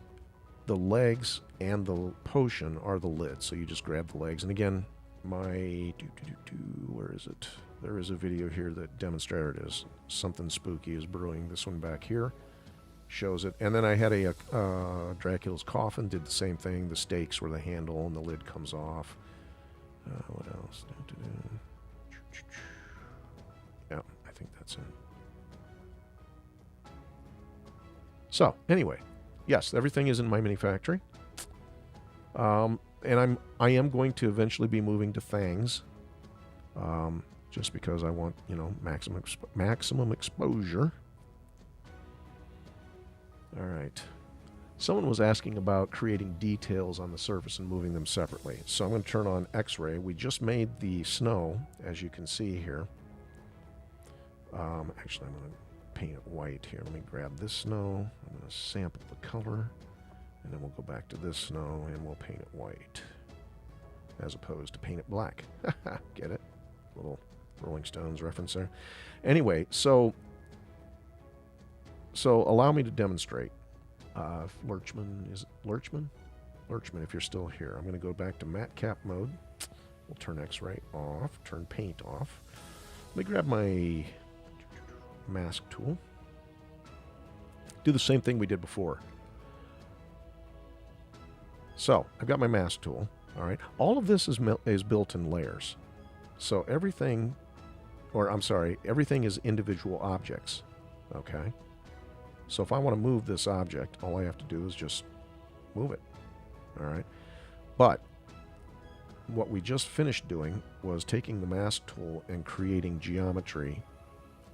Speaker 1: legs and the potion are the lid, so you just grab the legs. And again, where is it? There is a video here that demonstrated it is. Something spooky is brewing. This one back here shows it. And then I had a Dracula's Coffin, did the same thing. The stakes where the handle and the lid comes off. What else? Yeah, I think that's it. So, anyway, yes, everything is in My Mini Factory. And I am going to eventually be moving to Thangs, just because I want, maximum exposure. All right. Someone was asking about creating details on the surface and moving them separately. So I'm going to turn on X-ray. We just made the snow, as you can see here. Actually, I'm going to paint it white here. Let me grab this snow. I'm going to sample the color. And then we'll go back to this snow and we'll paint it white. As opposed to paint it black. Get it? Little Rolling Stones reference there. Anyway, so allow me to demonstrate. Lurchman, is it Lurchman? Lurchman, if you're still here. I'm going to go back to matte cap mode. We'll turn X-ray off, turn paint off. Let me grab my mask tool. Do the same thing we did before. So, I've got my mask tool. All right. All of this is built in layers. So everything is individual objects. Okay. So if I want to move this object, all I have to do is just move it. All right. But what we just finished doing was taking the mask tool and creating geometry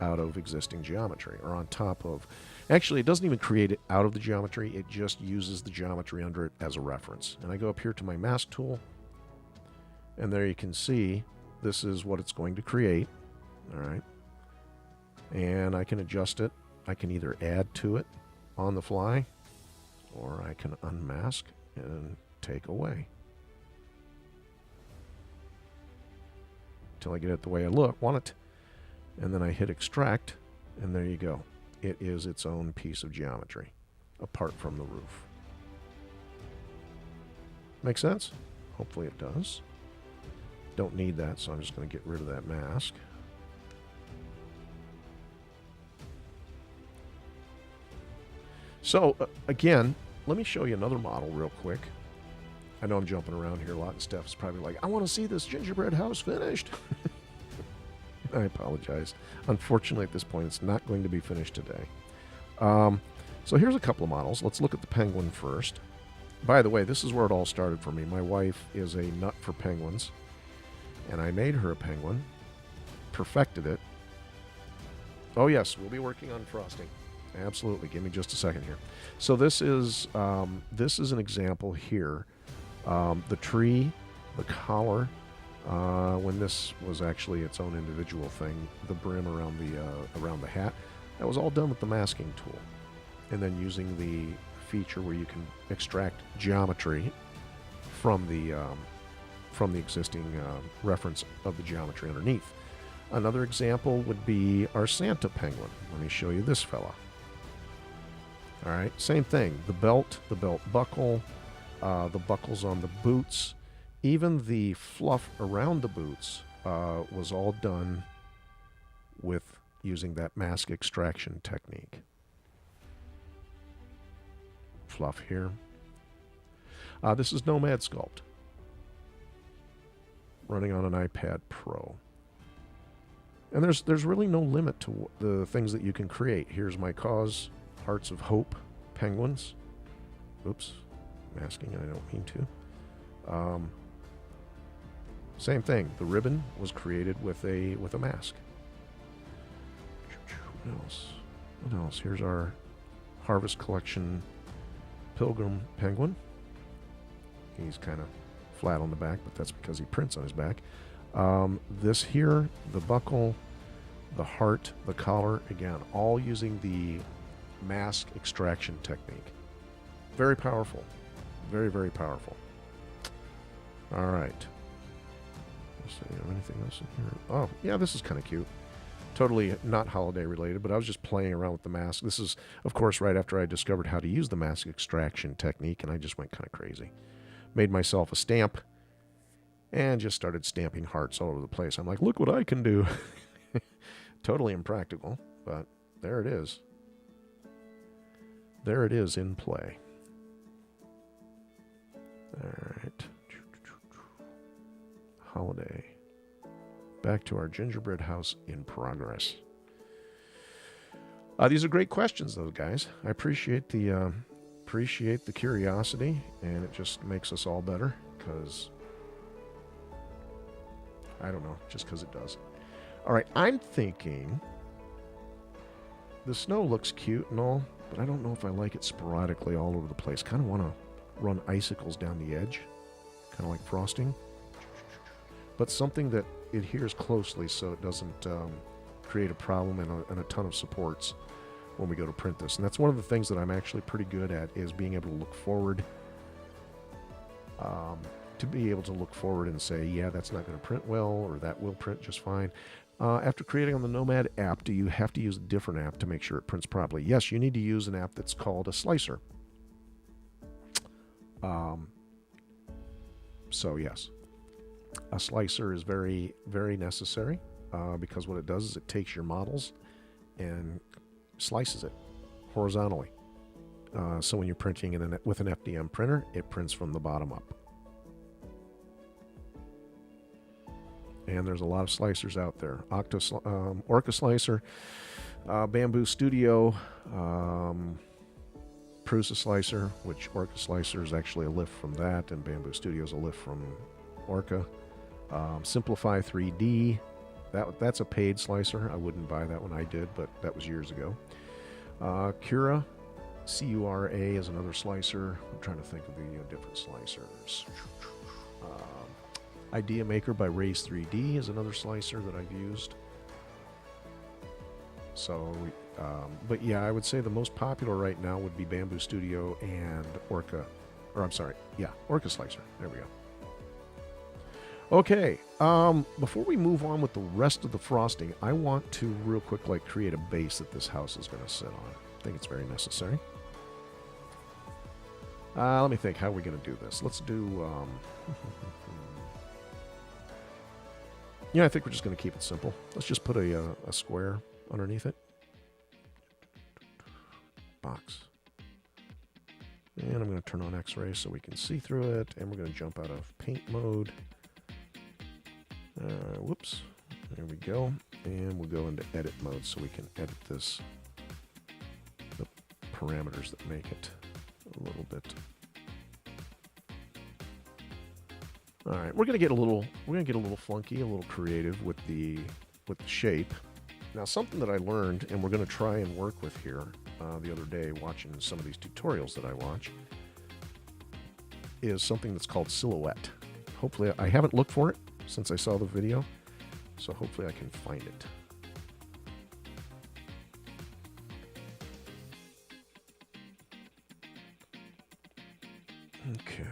Speaker 1: out of existing geometry, or on top of. Actually, it doesn't even create it out of the geometry. It just uses the geometry under it as a reference. And I go up here to my mask tool, and there you can see this is what it's going to create. All right. And I can adjust it. I can either add to it on the fly, or I can unmask and take away until I get it the way I want it. And then I hit extract, and there you go. It is its own piece of geometry, apart from the roof. Make sense? Hopefully it does. Don't need that, so I'm just going to get rid of that mask. So, again, let me show you another model real quick. I know I'm jumping around here a lot, and Steph's probably like, I want to see this gingerbread house finished. I apologize. Unfortunately, at this point, it's not going to be finished today. So here's a couple of models. Let's look at the penguin first. By the way, this is where it all started for me. My wife is a nut for penguins, and I made her a penguin, perfected it. Oh, yes, we'll be working on frosting. Absolutely. Give me just a second here. So this is an example here. The tree, the collar, when this was actually its own individual thing, the brim around the hat, that was all done with the masking tool, and then using the feature where you can extract geometry from the existing reference of the geometry underneath. Another example would be our Santa penguin. Let me show you this fella. All right, same thing. The belt buckle, the buckles on the boots, even the fluff around the boots was all done with using that mask extraction technique. Fluff here. This is Nomad Sculpt, running on an iPad Pro. And there's really no limit to the things that you can create. Here's my Cause Hearts of Hope penguins. Oops, masking, I don't mean to. Same thing. The ribbon was created with a mask. What else? What else? Here's our Harvest Collection Pilgrim penguin. He's kind of flat on the back, but that's because he prints on his back. This here, the buckle, the heart, the collar, again, all using the mask extraction technique. Very powerful. Very, very powerful. All right. Let's see, anything else in here? Oh, yeah, this is kind of cute. Totally not holiday related, but I was just playing around with the mask. This is, of course, right after I discovered how to use the mask extraction technique, and I just went kind of crazy. Made myself a stamp and just started stamping hearts all over the place. I'm like, look what I can do. Totally impractical, but there it is. There it is in play. All right. Holiday. Back to our gingerbread house in progress. These are great questions, though, guys. I appreciate the curiosity, and it just makes us all better, because I don't know, just because it does. All right, I'm thinking the snow looks cute and all, but I don't know if I like it sporadically all over the place. Kind of want to run icicles down the edge, kind of like frosting, but something that adheres closely so it doesn't create a problem and a ton of supports when we go to print this. And that's one of the things that I'm actually pretty good at, is being able to look forward. To be able to look forward and say, yeah, that's not going to print well, or that will print just fine. After creating on the Nomad app, do you have to use a different app to make sure it prints properly? Yes, you need to use an app that's called a slicer. So yes, a slicer is very, very necessary, because what it does is it takes your models and slices it horizontally. So when you're printing with an FDM printer, it prints from the bottom up. And there's a lot of slicers out there. Orca Slicer, Bamboo Studio, Prusa Slicer, which Orca Slicer is actually a lift from that, and Bamboo Studio is a lift from Orca. Simplify 3D, that's a paid slicer. I wouldn't buy that one. I did, but that was years ago. Cura, Cura is another slicer. I'm trying to think of the different slicers. Idea Maker by Raise 3D is another slicer that I've used. So, but yeah, I would say the most popular right now would be Bamboo Studio and Orca, or I'm sorry, yeah, Orca Slicer. There we go. Okay, before we move on with the rest of the frosting, I want to real quick create a base that this house is going to sit on. I think it's very necessary. Let me think, how are we going to do this? Let's do, yeah, I think we're just going to keep it simple. Let's just put a square underneath it. Box. And I'm going to turn on X-ray so we can see through it. And we're going to jump out of paint mode. Whoops. There we go. And we'll go into edit mode so we can edit this. The parameters that make it a little bit. All right, we're gonna get a little funky, a little creative with the shape. Now, something that I learned, and we're gonna try and work with here the other day, watching some of these tutorials that I watch, is something that's called silhouette. Hopefully, I haven't looked for it since I saw the video, so hopefully I can find it. Okay.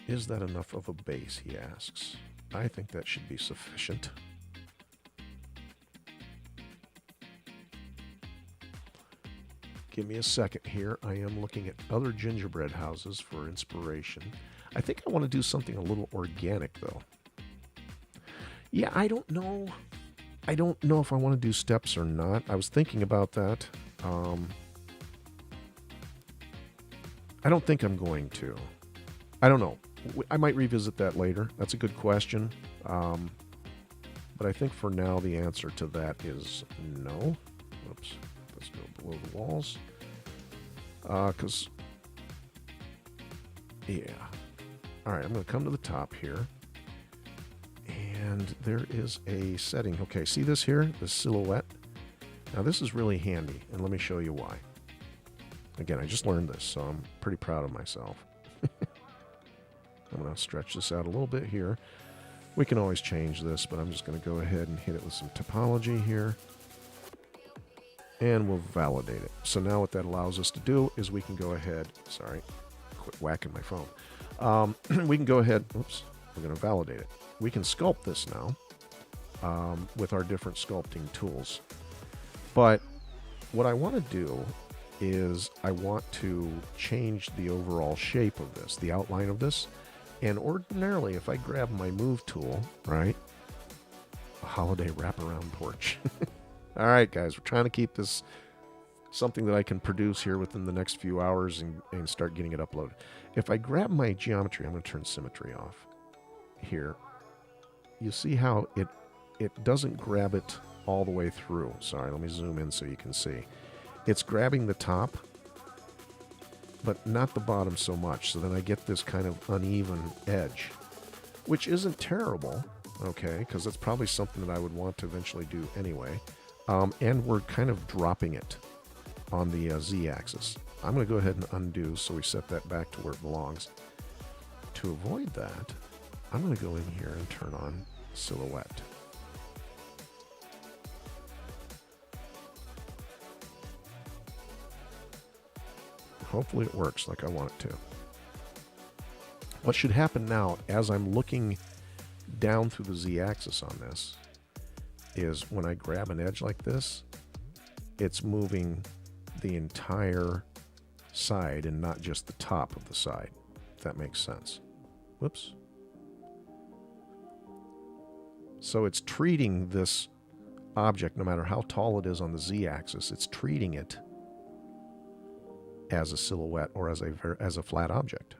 Speaker 1: Is that enough of a base, he asks. I think that should be sufficient. Give me a second here. I am looking at other gingerbread houses for inspiration. I think I want to do something a little organic, though. Yeah, I don't know. I don't know if I want to do steps or not. I was thinking about that. I don't think I'm going to. I don't know. I might revisit that later. That's a good question. But I think for now the answer to that is no. Whoops. Let's go below the walls. Because, yeah. All right, I'm going to come to the top here. And there is a setting. Okay, see this here? The silhouette. Now this is really handy, and let me show you why. Again, I just learned this, so I'm pretty proud of myself. I'm going to stretch this out a little bit here. We can always change this, but I'm just going to go ahead and hit it with some topology here. And we'll validate it. So now what that allows us to do is we can go ahead, sorry, quit whacking my phone. We can go ahead, oops, we're going to validate it. We can sculpt this now with our different sculpting tools. But what I want to do is I want to change the overall shape of this, the outline of this. And ordinarily, if I grab my move tool, right, a holiday wraparound porch. All right, guys, we're trying to keep this something that I can produce here within the next few hours and start getting it uploaded. If I grab my geometry, I'm going to turn symmetry off here. You see how it doesn't grab it all the way through. Sorry, let me zoom in so you can see. It's grabbing the top, but not the bottom so much. So then I get this kind of uneven edge, which isn't terrible, okay, because that's probably something that I would want to eventually do anyway. And we're kind of dropping it on the Z-axis. I'm going to go ahead and undo so we set that back to where it belongs. To avoid that, I'm going to go in here and turn on silhouette. Hopefully it works like I want it to. What should happen now, as I'm looking down through the z-axis on this, is when I grab an edge like this, it's moving the entire side and not just the top of the side, if that makes sense. Whoops. So it's treating this object, no matter how tall it is on the z-axis, it's treating it as a silhouette or as a flat object.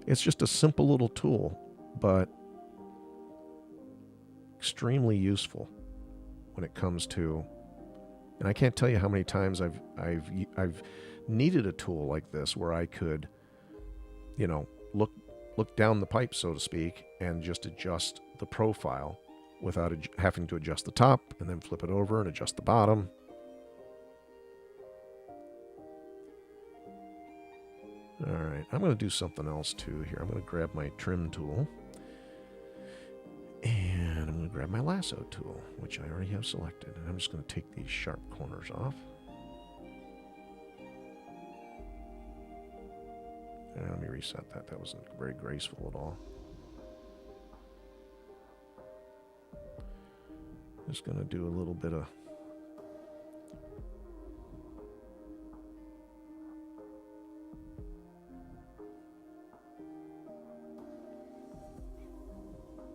Speaker 1: It's just a simple little tool, but extremely useful when it comes to, and I can't tell you how many times I've needed a tool like this where I could, look down the pipe, so to speak, and just adjust the profile without having to adjust the top and then flip it over and adjust the bottom. All right, I'm going to do something else too here. I'm going to grab my trim tool and I'm going to grab my lasso tool, which I already have selected, and I'm just going to take these sharp corners off. And let me reset that. That wasn't very graceful at all. Just going to do a little bit of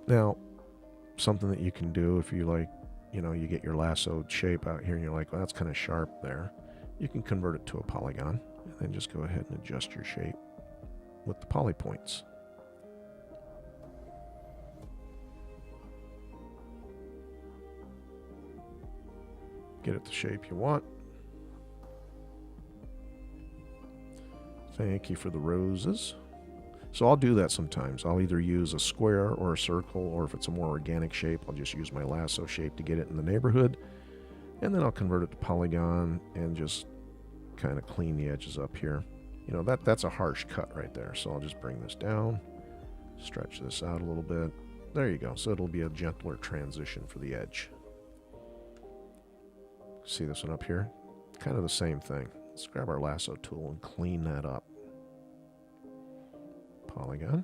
Speaker 1: now, something that you can do if you like, you get your lassoed shape out here and you're like, well, that's kind of sharp there. You can convert it to a polygon and then just go ahead and adjust your shape with the poly points. Get it the shape you want. Thank you for the roses. So I'll do that sometimes. I'll either use a square or a circle, or if it's a more organic shape, I'll just use my lasso shape to get it in the neighborhood. And then I'll convert it to polygon and just kind of clean the edges up here. That's a harsh cut right there. So I'll just bring this down, stretch this out a little bit. There you go. So it'll be a gentler transition for the edge. See this one up here? Kind of the same thing. Let's grab our lasso tool and clean that up. Polygon.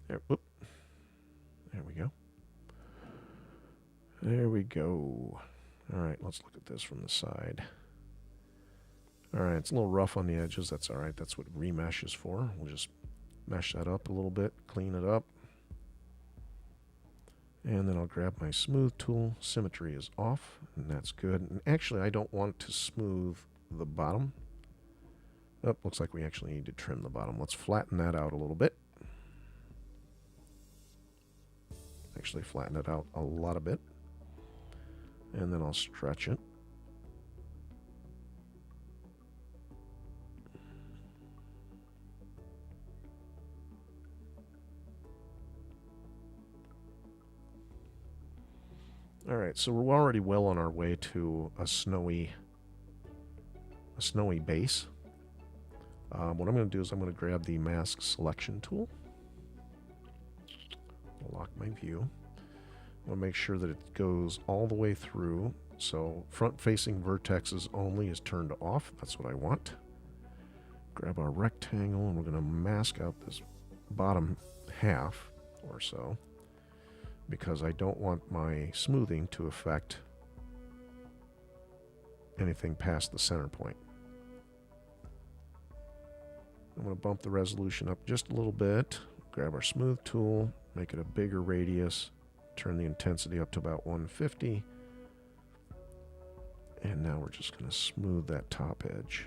Speaker 1: There, whoop. There we go. There we go. All right, let's look at this from the side. All right, it's a little rough on the edges. That's all right. That's what remesh is for. We'll just mesh that up a little bit, clean it up. And then I'll grab my smooth tool. Symmetry is off, and that's good. And actually, I don't want to smooth the bottom. Oh, looks like we actually need to trim the bottom. Let's flatten that out a little bit. Actually, flatten it out a lot of bit. And then I'll stretch it. All right, so we're already well on our way to a snowy base. What I'm going to do is I'm going to grab the mask selection tool. Lock my view. I want to make sure that it goes all the way through. So front-facing vertexes only is turned off. That's what I want. Grab our rectangle, and we're going to mask out this bottom half or so, because I don't want my smoothing to affect anything past the center point. I'm going to bump the resolution up just a little bit, grab our smooth tool, make it a bigger radius, turn the intensity up to about 150, and now we're just going to smooth that top edge.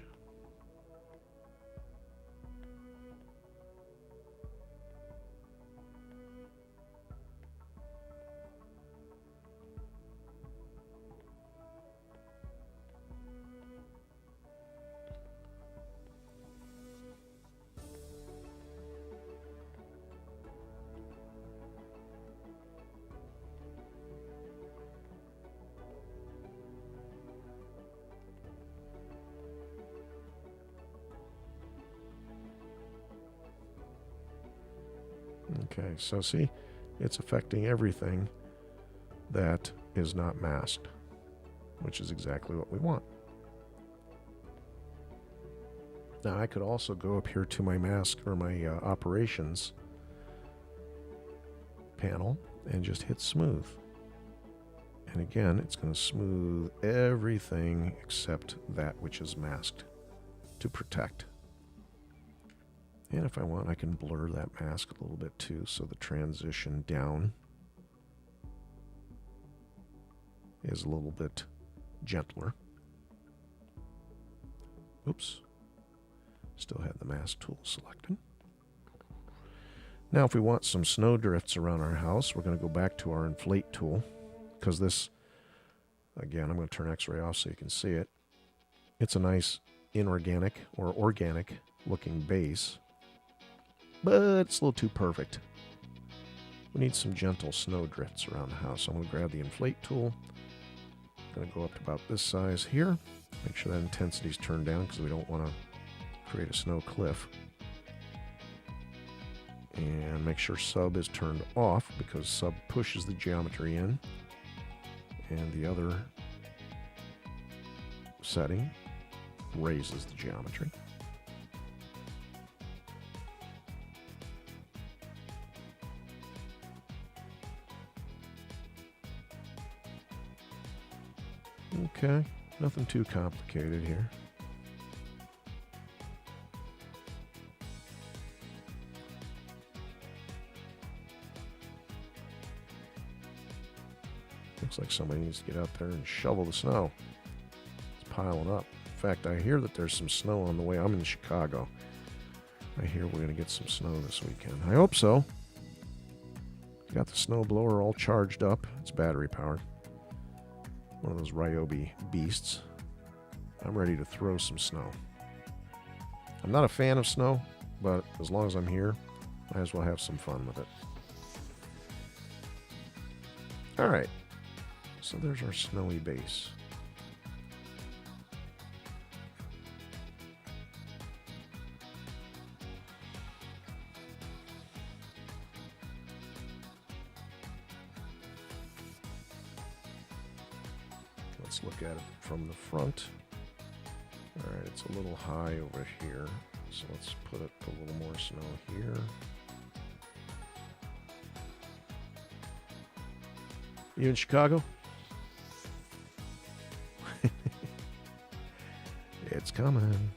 Speaker 1: Okay, so see, it's affecting everything that is not masked, which is exactly what we want. Now I could also go up here to my mask or my operations panel and just hit smooth. And again, it's going to smooth everything except that which is masked to protect. And if I want, I can blur that mask a little bit too, so the transition down is a little bit gentler. Oops. Still had the mask tool selected. Now if we want some snow drifts around our house, we're going to go back to our inflate tool, because this, again, I'm going to turn X-ray off so you can see it. It's a nice inorganic or organic looking base, but it's a little too perfect. We need some gentle snow drifts around the house. So I'm going to grab the inflate tool. I'm going to go up to about this size here. Make sure that intensity is turned down because we don't want to create a snow cliff. And make sure sub is turned off because sub pushes the geometry in. And the other setting raises the geometry. Okay, nothing too complicated here. Looks like somebody needs to get out there and shovel the snow. It's piling up. In fact, I hear that there's some snow on the way. I'm in Chicago. I hear we're going to get some snow this weekend. I hope so. Got the snow blower all charged up. It's battery powered. One of those Ryobi beasts. I'm ready to throw some snow. I'm not a fan of snow, but as long as I'm here, might as well have some fun with it. All right. So there's our snowy base. Let's look at it from the front. All right, it's a little high over here. So let's put a little more snow here. You in Chicago? It's coming.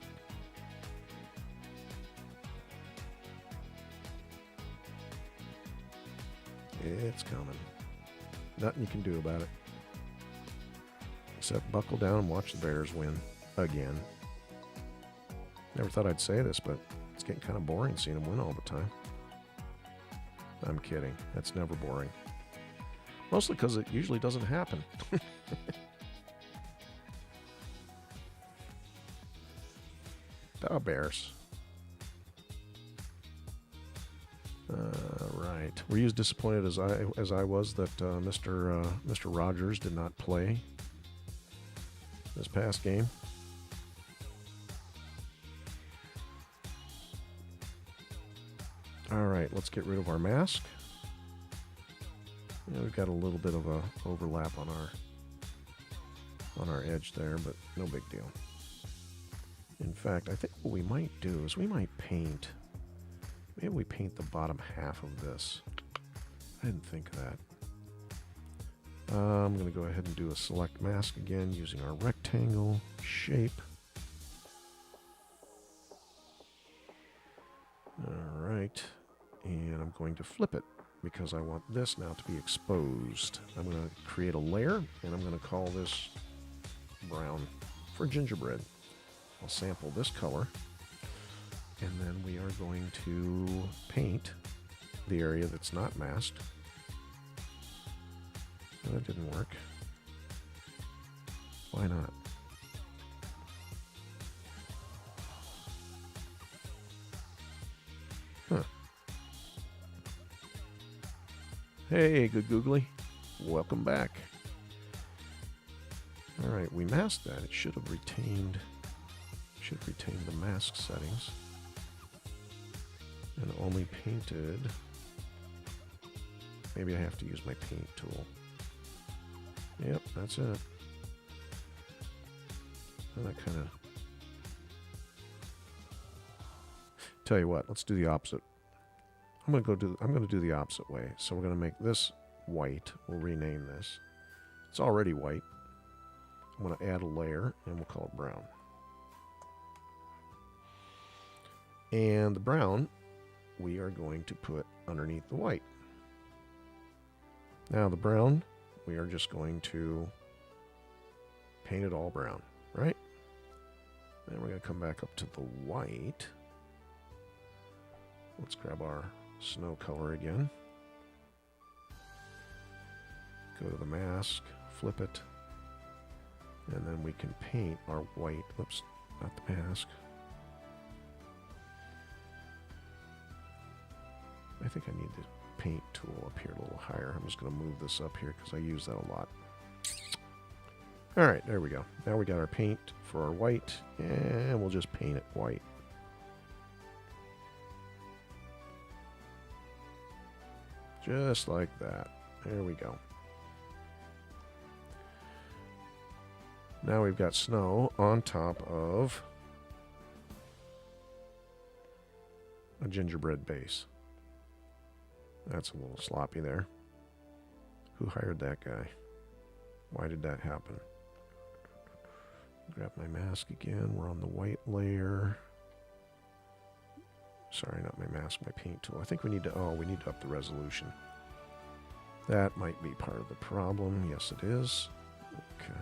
Speaker 1: It's coming. Nothing you can do about it. Except buckle down and watch the Bears win again. Never thought I'd say this, but it's getting kind of boring seeing them win all the time. I'm kidding. That's never boring. Mostly because it usually doesn't happen. Oh, Bears. Right. Were you as disappointed as I was that Mr. Rogers did not play this past game? All right, let's get rid of our mask. Yeah, we've got a little bit of a overlap on our edge there, but no big deal. In fact, I think what we might do is we might paint. Maybe we paint the bottom half of this. I didn't think of that. I'm going to go ahead and do a select mask again using our rectangle shape. All right, and I'm going to flip it because I want this now to be exposed. I'm going to create a layer, and I'm going to call this brown for gingerbread. I'll sample this color, and then we are going to paint the area that's not masked. Oh, that didn't work. Why not? Huh. Hey, good googly. Welcome back. All right, we masked that. It should have retained the mask settings and only painted Maybe I have to use my paint tool. Yep, that's it. And that kind of... Tell you what, let's do the opposite. I'm gonna do the opposite way. So we're gonna make this white. We'll rename this. It's already white. I'm gonna add a layer and we'll call it brown. And the brown we are going to put underneath the white. Now the brown, we are just going to paint it all brown, right? Then we're going to come back up to the white. Let's grab our snow color again. Go to the mask, flip it, and then we can paint our white. Whoops, not the mask. I think I need the paint tool up here a little higher. I'm just going to move this up here because I use that a lot. Alright, there we go. Now we got our paint for our white, and we'll just paint it white. Just like that. There we go. Now we've got snow on top of a gingerbread base. That's a little sloppy there. Who hired that guy? Why did that happen? Grab my mask again. We're on the white layer. Sorry, not my mask, my paint tool. I think we need to, we need to up the resolution. That might be part of the problem. Yes, it is. Okay.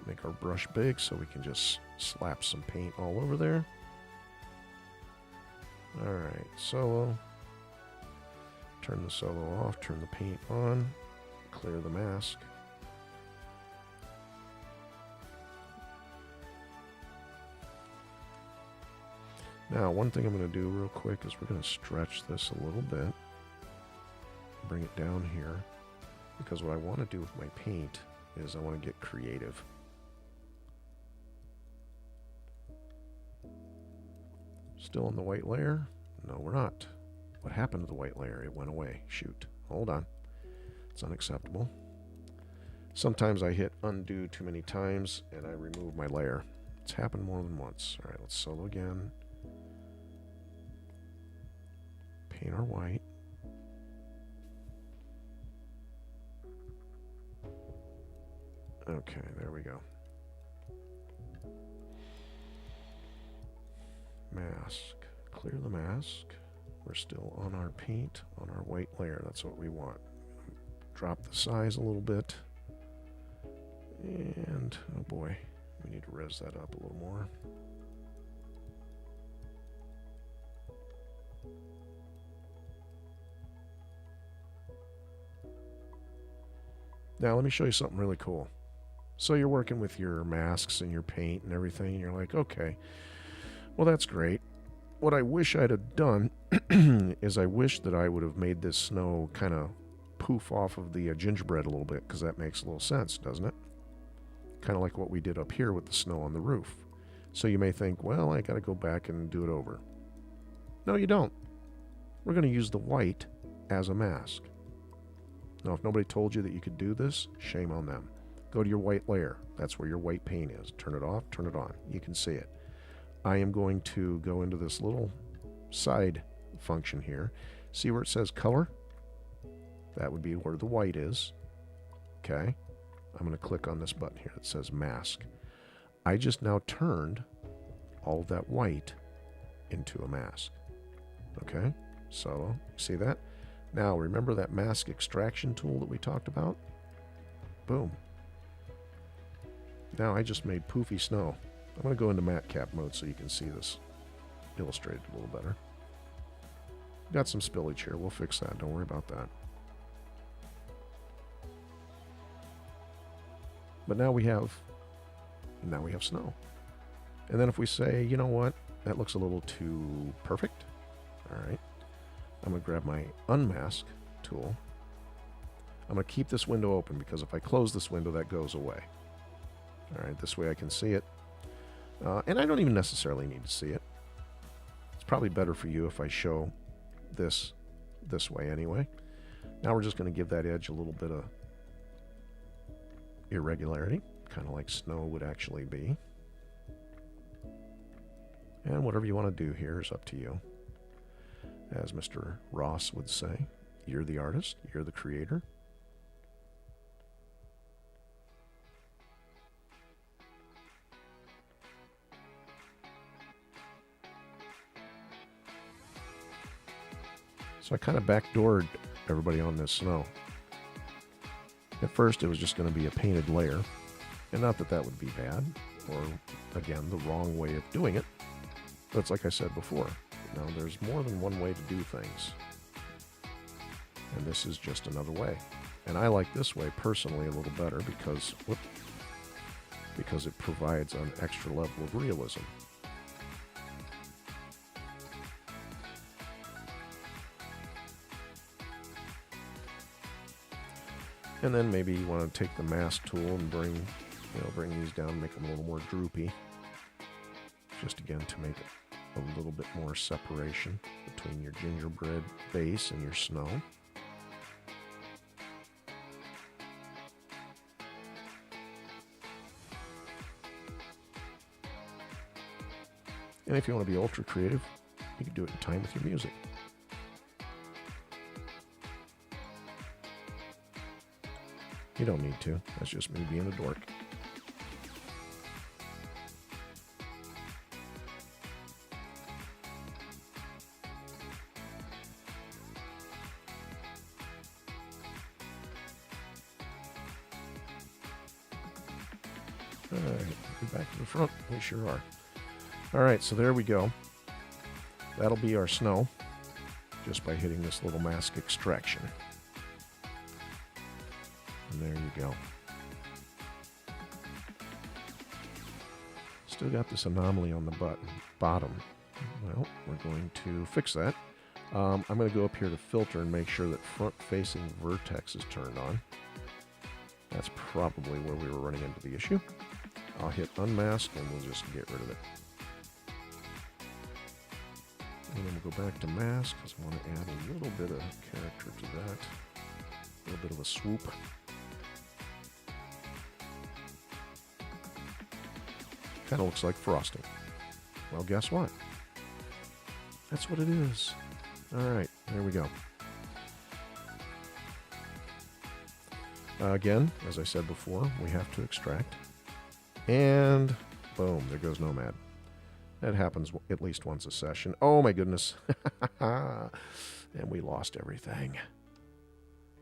Speaker 1: Make our brush big so we can just slap some paint all over there. Alright, solo. Turn the solo off, turn the paint on, clear the mask. Now, one thing I'm going to do real quick is we're going to stretch this a little bit. Bring it down here. Because what I want to do with my paint is I want to get creative. Still on the white layer? No, we're not. What happened to the white layer? It went away. Shoot. Hold on. It's unacceptable. Sometimes I hit undo too many times and I remove my layer. It's happened more than once. Alright, let's solo again. Paint our white. Okay, there we go. Mask. Clear the mask. We're still on our paint, on our white layer. That's what we want. Drop the size a little bit. And, oh boy, we need to res that up a little more. Now let me show you something really cool. So you're working with your masks and your paint and everything, and you're like, okay, well, that's great. What I wish I'd have done is I wish that I would have made this snow kind of poof off of the gingerbread a little bit, because that makes a little sense, doesn't it? Kind of like what we did up here with the snow on the roof. So you may think, well, I got to go back and do it over. No, you don't. We're going to use the white as a mask. Now, if nobody told you that you could do this, shame on them. Go to your white layer. That's where your white paint is. Turn it off, turn it on. You can see it. I am going to go into this little side function here. See where it says color? That would be where the white is. Okay. I'm going to click on this button here that says mask. I just now turned all of that white into a mask. Okay. So, see that? Now, remember that mask extraction tool that we talked about? Boom. Now I just made poofy snow. I'm going to go into matte cap mode so you can see this illustrated a little better. Got some spillage here. We'll fix that. Don't worry about that. But now we have snow. And then if we say, you know what, that looks a little too perfect. All right. I'm going to grab my unmask tool. I'm going to keep this window open because if I close this window, that goes away. All right, this way I can see it. And I don't even necessarily need to see it. It's probably better for you if I show this this way anyway. Now we're just going to give that edge a little bit of irregularity, kind of like snow would actually be. And whatever you want to do here is up to you. As Mr. Ross would say, you're the artist, you're the creator. So I kind of backdoored everybody on this snow. At first it was just going to be a painted layer, and not that that would be bad, or again, the wrong way of doing it. But it's like I said before, you know, there's more than one way to do things. And this is just another way. And I like this way personally a little better because it provides an extra level of realism. And then maybe you want to take the mask tool and bring these down and make them a little more droopy. Just again to make a little bit more separation between your gingerbread base and your snow. And if you want to be ultra creative, you can do it in time with your music. You don't need to. That's just me being a dork. All right, we're back to the front. We sure are. All right, so there we go. That'll be our snow, just by hitting this little mask extraction. And there you go. Still got this anomaly on the bottom. Well, we're going to fix that. I'm going to go up here to filter and make sure that front-facing vertex is turned on. That's probably where we were running into the issue. I'll hit unmask and we'll just get rid of it. And then we'll go back to mask because I want to add a little bit of character to that. A little bit of a swoop. Kind of looks like frosting. Well, guess what? That's what it is. All right, there we go. Again, as I said before, we have to extract. And boom, there goes Nomad. That happens at least once a session. Oh my goodness. And we lost everything.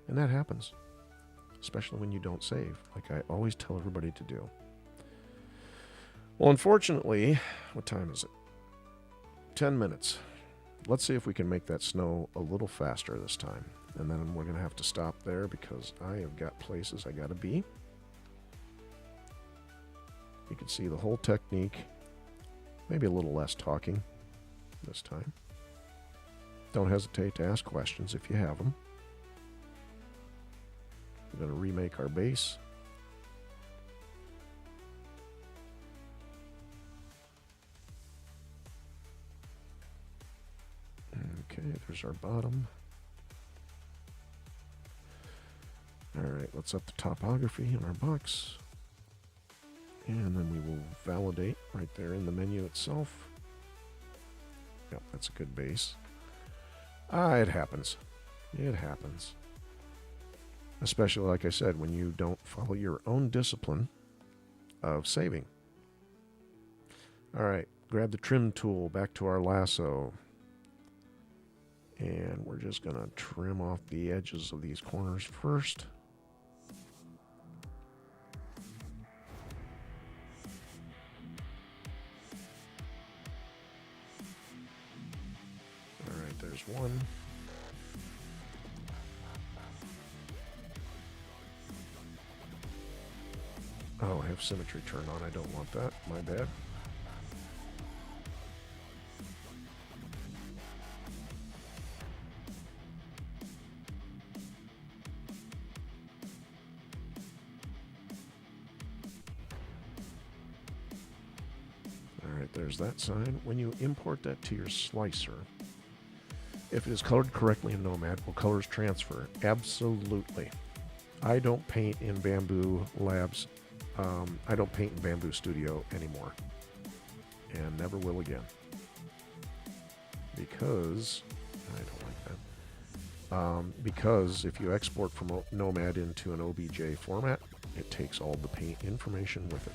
Speaker 1: And that happens. Especially when you don't save, like I always tell everybody to do. Well, unfortunately, what time is it? 10 minutes. Let's see if we can make that snow a little faster this time. And then we're going to have to stop there because I have got places I got to be. You can see the whole technique. Maybe a little less talking this time. Don't hesitate to ask questions if you have them. We're going to remake our base. Okay, there's our bottom. Alright, let's up the topography in our box. And then we will validate right there in the menu itself. Yep, that's a good base. It happens. It happens. Especially, like I said, when you don't follow your own discipline of saving. Alright, grab the trim tool back to our lasso. And we're just going to trim off the edges of these corners first. Alright, there's one. Oh, I have symmetry turned on. I don't want that. My bad. Alright, there's that sign. When you import that to your slicer, If it is colored correctly in Nomad, will colors transfer? Absolutely. I don't paint in Bamboo Labs. I don't paint in Bamboo Studio anymore. And never will again. Because I don't like that. Because if you export from Nomad into an OBJ format, it takes all the paint information with it.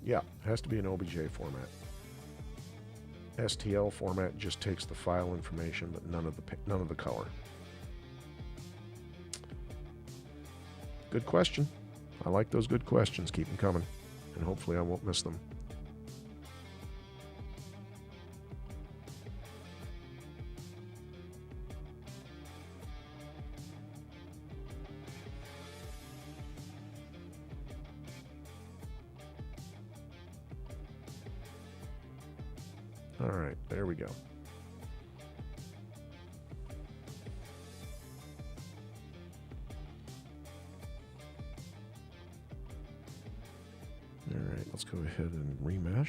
Speaker 1: Yeah, it has to be an OBJ format. STL format just takes the file information, but none of the color. Good question. I like those good questions. Keep them coming, and hopefully I won't miss them. All right, there we go. All right, let's go ahead and remesh.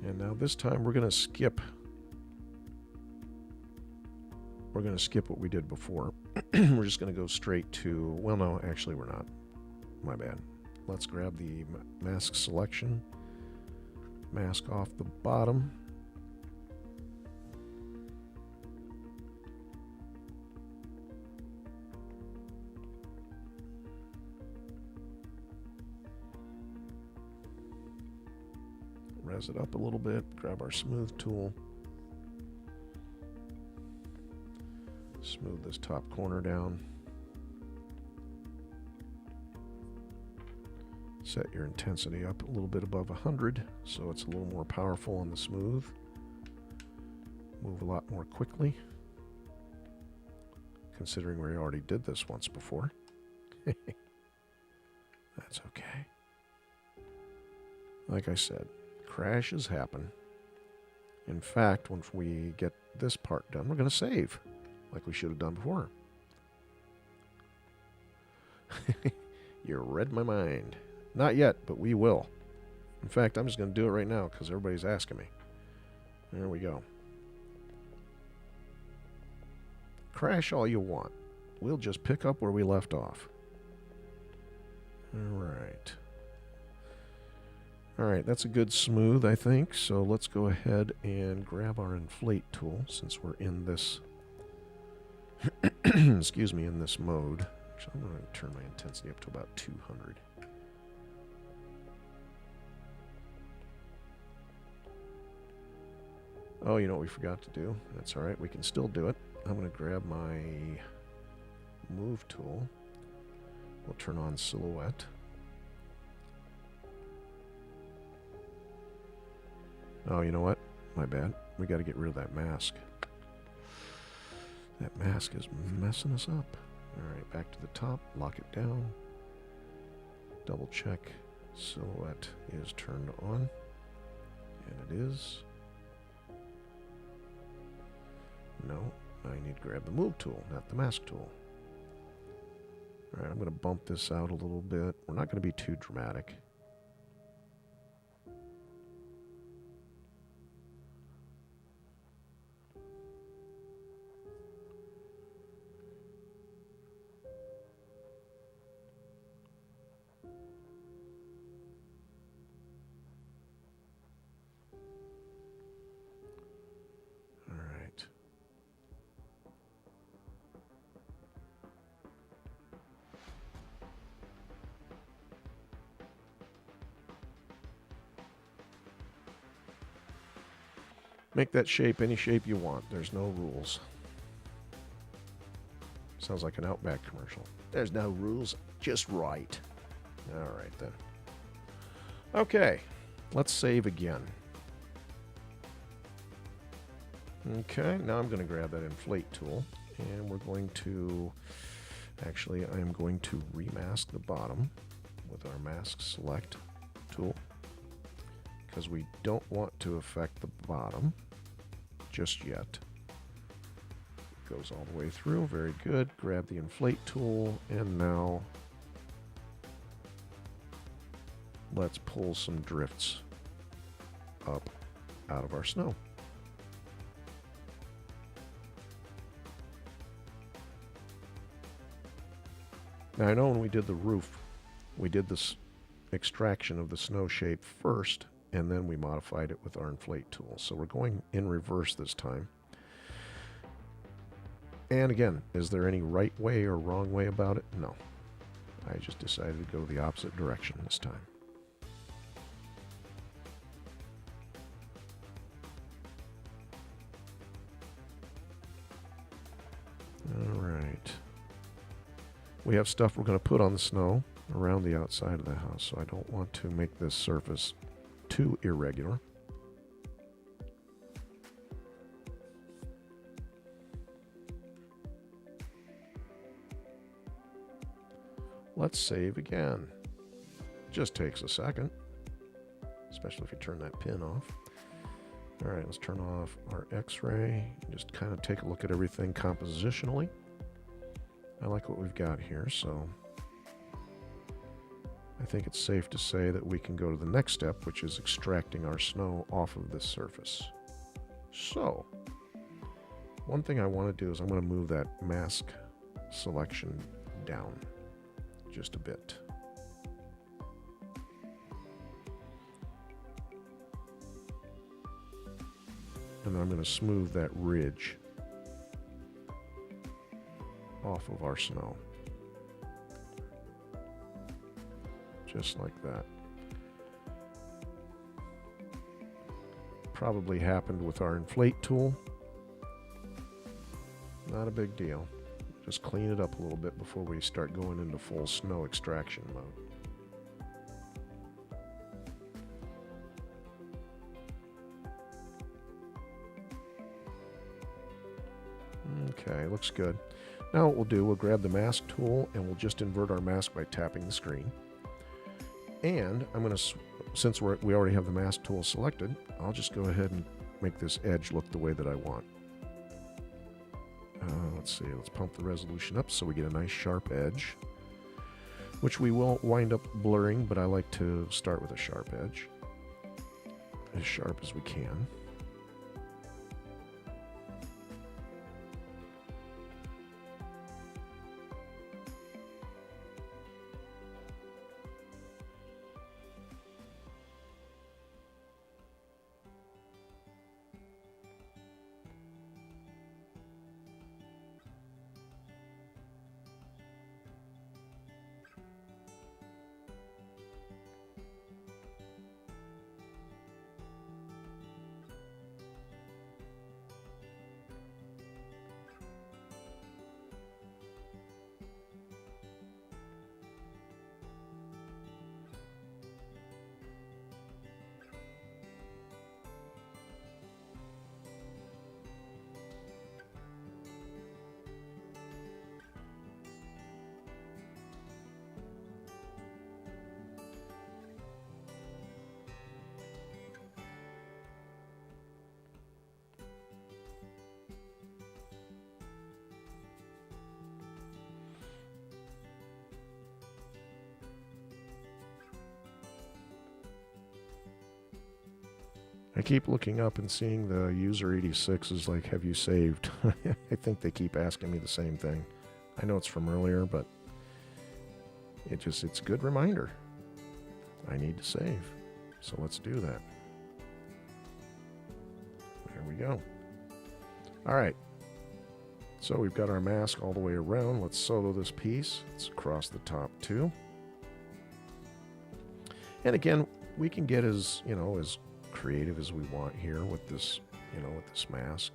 Speaker 1: And now this time we're going to skip. We're going to skip what we did before. We're just going to go straight to, well, no, actually we're not. My bad. Let's grab the mask selection. Mask off the bottom. Res it up a little bit. Grab our smooth tool. Smooth this top corner down. Set your intensity up a little bit above 100 so it's a little more powerful on the smooth. Move a lot more quickly, considering we already did this once before. That's okay. Like I said, crashes happen. In fact, once we get this part done, we're going to save, like we should have done before. You read my mind. Not yet, but we will. In fact, I'm just going to do it right now because everybody's asking me. There we go. Crash all you want. We'll just pick up where we left off. All right. All right, that's a good smooth, I think. So let's go ahead and grab our inflate tool since we're in this, excuse me, in this mode. Actually, I'm going to turn my intensity up to about 200. Oh, you know what we forgot to do? That's all right. We can still do it. I'm going to grab my move tool. We'll turn on silhouette. Oh, you know what? My bad. We got to get rid of that mask. That mask is messing us up. All right, back to the top. Lock it down. Double check. Silhouette is turned on. And it is. No, I need to grab the move tool, not the mask tool. All right, I'm going to bump this out a little bit. We're not going to be too dramatic. Make that shape any shape you want. There's no rules. Sounds like an Outback commercial. There's no rules, just right. All right, then. Okay. Let's save again. Okay, now I'm going to grab that inflate tool, and we're going to, actually, I'm going to remask the bottom with our mask select tool, because we don't want to affect the bottom just yet. It goes all the way through, very good. Grab the inflate tool, and now let's pull some drifts up out of our snow. Now I know when we did the roof, we did this extraction of the snow shape first, and then we modified it with our inflate tool. So we're going in reverse this time. And again, is there any right way or wrong way about it? No. I just decided to go the opposite direction this time. All right. We have stuff we're going to put on the snow around the outside of the house, so I don't want to make this surface too irregular. Let's save again. Just takes a second, especially if you turn that pin off. All right, let's turn off our X-ray. Just kind of take a look at everything compositionally. I like what we've got here, so I think it's safe to say that we can go to the next step, which is extracting our snow off of this surface. So, one thing I want to do is I'm going to move that mask selection down just a bit. And then I'm going to smooth that ridge off of our snow. Just like that. Probably happened with our inflate tool. Not a big deal. Just clean it up a little bit before we start going into full snow extraction mode. Okay, looks good. Now what we'll do, we'll grab the mask tool and we'll just invert our mask by tapping the screen. And I'm going to, since we already have the mask tool selected, I'll just go ahead and make this edge look the way that I want. Let's see, let's pump the resolution up so we get a nice sharp edge, which we will wind up blurring, but I like to start with a sharp edge, as sharp as we can. I keep looking up and seeing the user 86 is like, have you saved? I think they keep asking me the same thing. I know it's from earlier, but it's a good reminder. I need to save. So let's do that. There we go. All right. So we've got our mask all the way around. Let's solo this piece. It's across the top too. And again, we can get as creative as we want here with this, with this mask.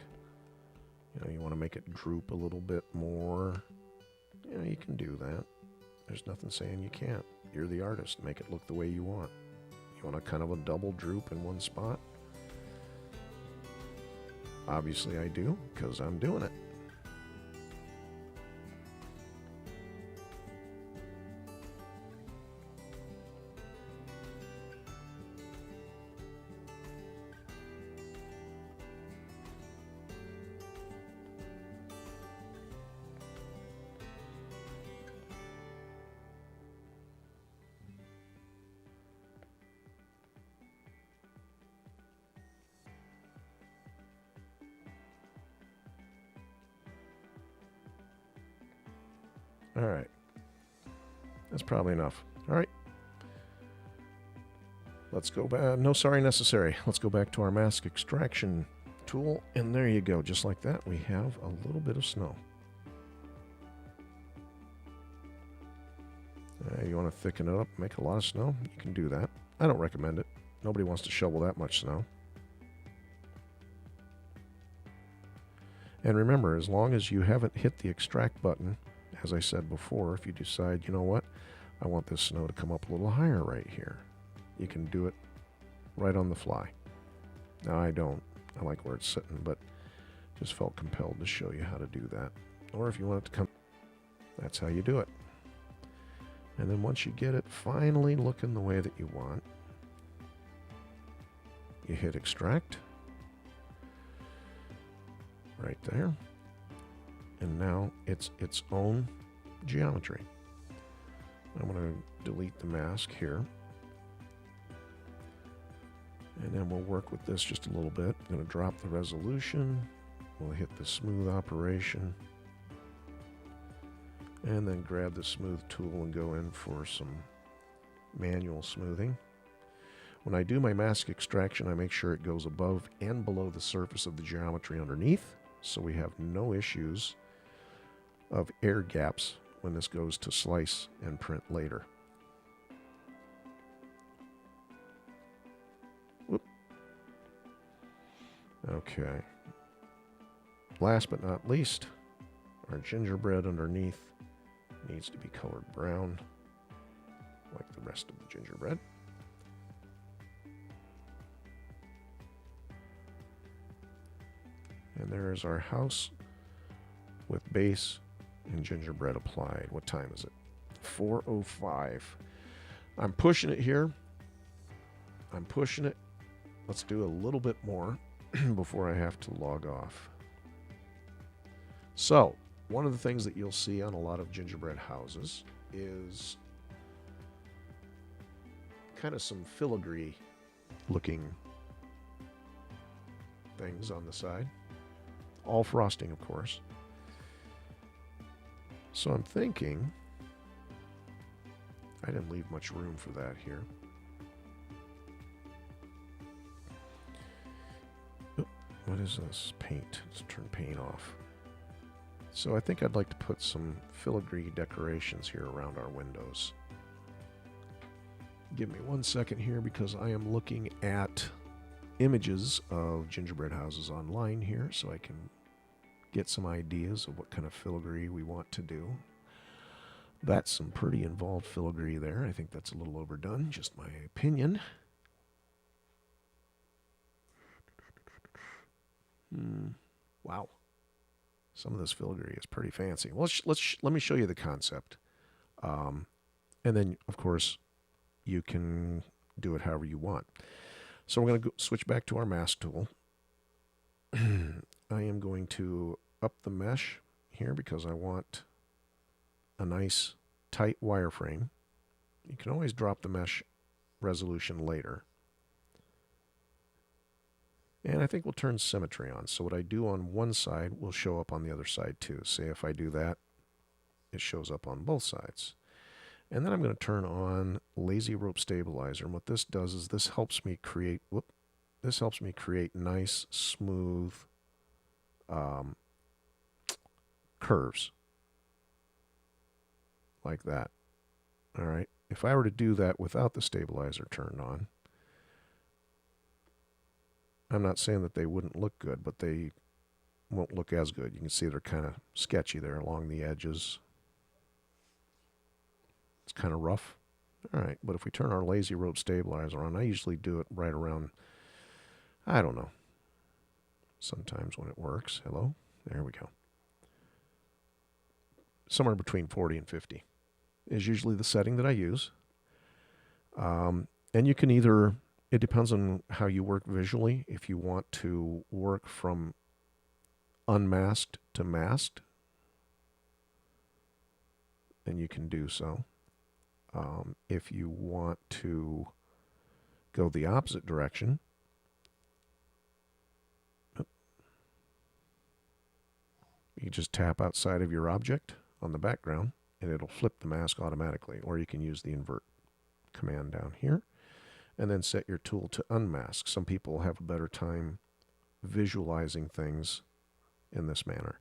Speaker 1: You want to make it droop a little bit more. You can do that. There's nothing saying you can't. You're the artist. Make it look the way you want. You You want a kind of a double droop in one spot? Obviously I do, because I'm doing it. All right. That's probably enough. All right. Let's go back. No sorry necessary. Let's go back to our mask extraction tool. And there you go. Just like that, we have a little bit of snow. You want to thicken it up, make a lot of snow? You can do that. I don't recommend it. Nobody wants to shovel that much snow. And remember, as long as you haven't hit the extract button, as I said before, if you decide, you know what, I want this snow to come up a little higher right here, you can do it right on the fly. Now I don't. I like where it's sitting, but just felt compelled to show you how to do that. Or if you want it to come, that's how you do it. And then once you get it finally looking the way that you want, you hit extract right there. And now it's its own geometry. I'm going to delete the mask here. And then we'll work with this just a little bit. I'm going to drop the resolution. We'll hit the smooth operation. And then grab the smooth tool and go in for some manual smoothing. When I do my mask extraction, I make sure it goes above and below the surface of the geometry underneath, so we have no issues of air gaps when this goes to slice and print later. Whoop. Okay. Last but not least, our gingerbread underneath needs to be colored brown, like the rest of the gingerbread. And there is our house with base and gingerbread applied. What time is it? 4:05. I'm pushing it here. I'm pushing it. Let's do a little bit more before I have to log off. So, one of the things that you'll see on a lot of gingerbread houses is kind of some filigree looking things on the side. All frosting, of course. So I'm thinking, I didn't leave much room for that here. Oh, what is this? Paint. Let's turn paint off. So I think I'd like to put some filigree decorations here around our windows. Give me 1 second here because I am looking at images of gingerbread houses online here so I can get some ideas of what kind of filigree we want to do. That's some pretty involved filigree there. I think that's a little overdone, just my opinion. Wow. Some of this filigree is pretty fancy. Well, let me show you the concept. And then, of course, you can do it however you want. So we're going to switch back to our mask tool. I am going to up the mesh here because I want a nice tight wireframe. You can always drop the mesh resolution later. And I think we'll turn symmetry on. So what I do on one side will show up on the other side too. Say if I do that, it shows up on both sides. And then I'm going to turn on lazy rope stabilizer. And what this does is this helps me create, nice, smooth curves. Like that. All right. If I were to do that without the stabilizer turned on, I'm not saying that they wouldn't look good, but they won't look as good. You can see they're kind of sketchy there along the edges. It's kind of rough. All right, but if we turn our lazy rope stabilizer on, I usually do it right around, I don't know, sometimes when it works. Hello? There we go. Somewhere between 40 and 50 is usually the setting that I use. And you can either, it depends on how you work visually. If you want to work from unmasked to masked, then you can do so. If you want to go the opposite direction, you just tap outside of your object on the background and it'll flip the mask automatically. Or you can use the invert command down here and then set your tool to unmask. Some people have a better time visualizing things in this manner.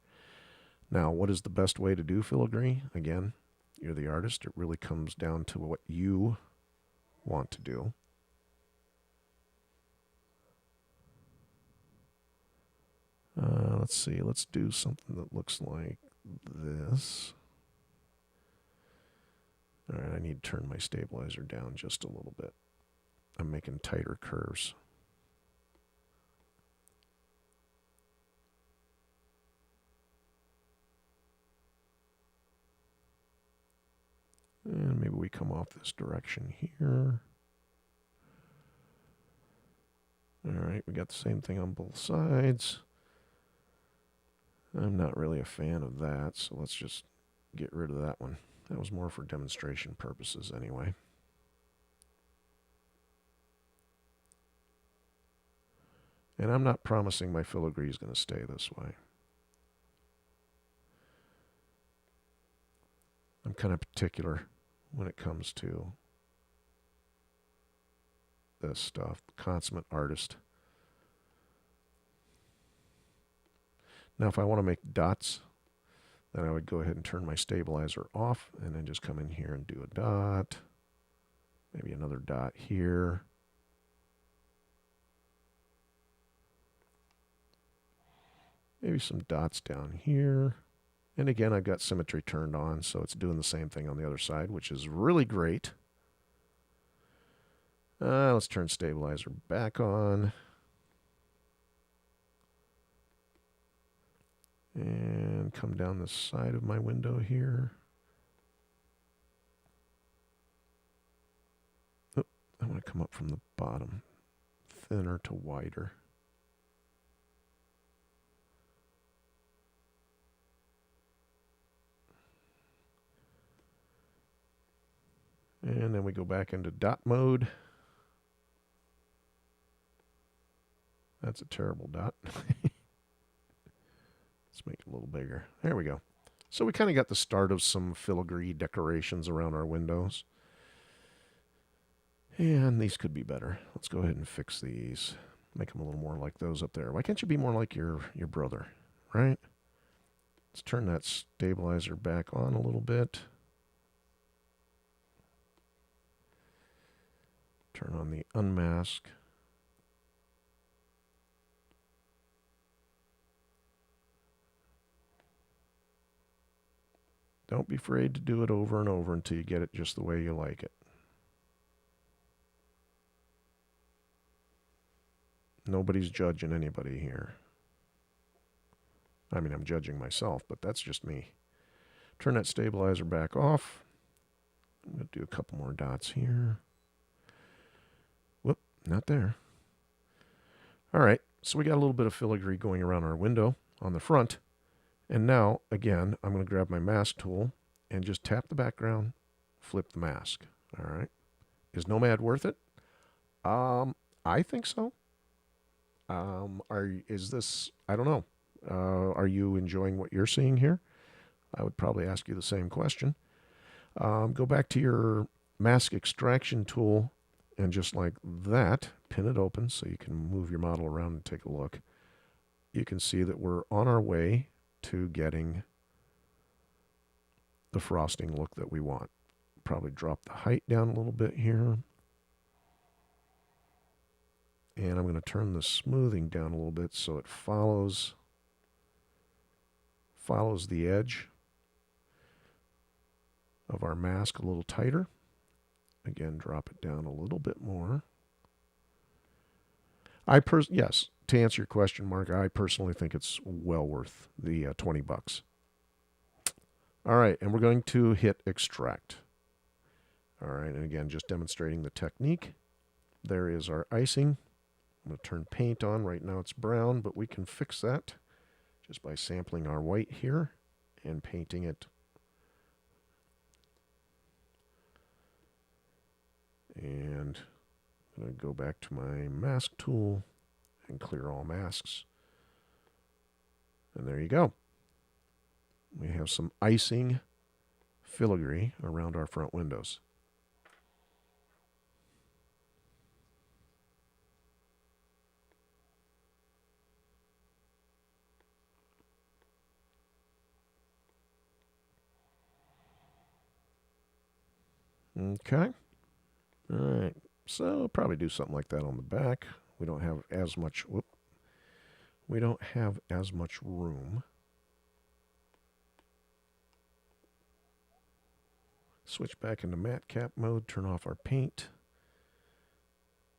Speaker 1: Now, what is the best way to do filigree? Again, you're the artist. It really comes down to what you want to do. Let's see. Let's do something that looks like this. All right, I need to turn my stabilizer down just a little bit. I'm making tighter curves. And maybe we come off this direction here. All right, we got the same thing on both sides. I'm not really a fan of that, so let's just get rid of that one. That was more for demonstration purposes anyway. And I'm not promising my filigree is going to stay this way. I'm kind of particular when it comes to this stuff. Consummate artist. Now, if I want to make dots, then I would go ahead and turn my stabilizer off and then just come in here and do a dot. Maybe another dot here. Maybe some dots down here. And again, I've got symmetry turned on, so it's doing the same thing on the other side, which is really great. Let's turn stabilizer back on. And come down the side of my window here. Oh, I want to come up from the bottom, thinner to wider. And then we go back into dot mode. That's a terrible dot. Let's make it a little bigger. There we go. So we kind of got the start of some filigree decorations around our windows. And these could be better. Let's go ahead and fix these. Make them a little more like those up there. Why can't you be more like your brother, right? Let's turn that stabilizer back on a little bit. Turn on the unmask. Don't be afraid to do it over and over until you get it just the way you like it. Nobody's judging anybody here. I mean, I'm judging myself, but that's just me. Turn that stabilizer back off. I'm going to do a couple more dots here. Whoop, not there. All right, so we got a little bit of filigree going around our window on the front. And now, again, I'm going to grab my mask tool and just tap the background, flip the mask. All right. Is Nomad worth it? I think so. Is this, I don't know. Are you enjoying what you're seeing here? I would probably ask you the same question. Go back to your mask extraction tool and just like that, pin it open so you can move your model around and take a look. You can see that we're on our way to getting the frosting look that we want. Probably drop the height down a little bit here. And I'm going to turn the smoothing down a little bit so it follows the edge of our mask a little tighter. again, drop it down a little bit more. Yes, to answer your question, Mark, I personally think it's well worth the $20. All right, and we're going to hit extract. All right, and again, just demonstrating the technique. There is our icing. I'm going to turn paint on. Right now it's brown, but we can fix that just by sampling our white here and painting it. And I'm going to go back to my mask tool and clear all masks. And there you go. We have some icing filigree around our front windows. Okay. All right. So probably do something like that on the back. We don't have as much. We don't have as much room. Switch back into matte cap mode. Turn off our paint.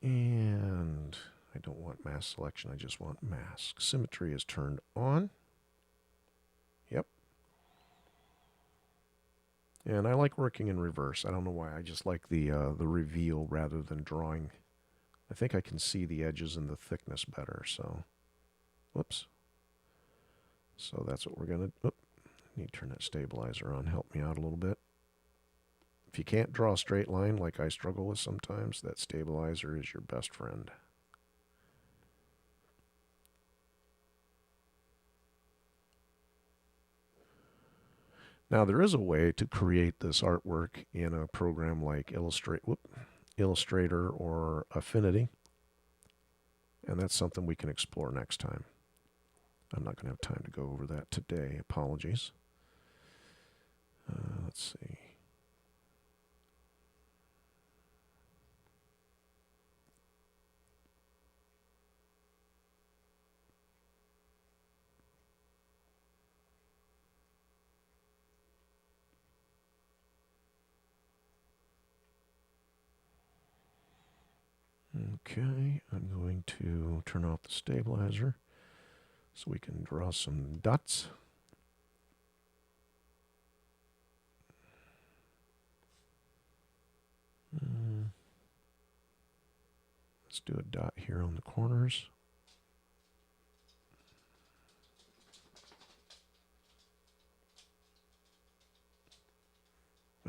Speaker 1: And I don't want mask selection. I just want mask. Symmetry is turned on. Yep. And I like working in reverse. I don't know why. I just like the reveal rather than drawing. I think I can see the edges and the thickness better. So, whoops. So that's what we're going to... Need to turn that stabilizer on. Help me out a little bit. If you can't draw a straight line like I struggle with sometimes, that stabilizer is your best friend. Now, there is a way to create this artwork in a program like Illustrator or Affinity, and that's something we can explore next time. I'm not going to have time to go over that today. Apologies. Let's see. Okay, I'm going to turn off the stabilizer so we can draw some dots. Let's do a dot here on the corners.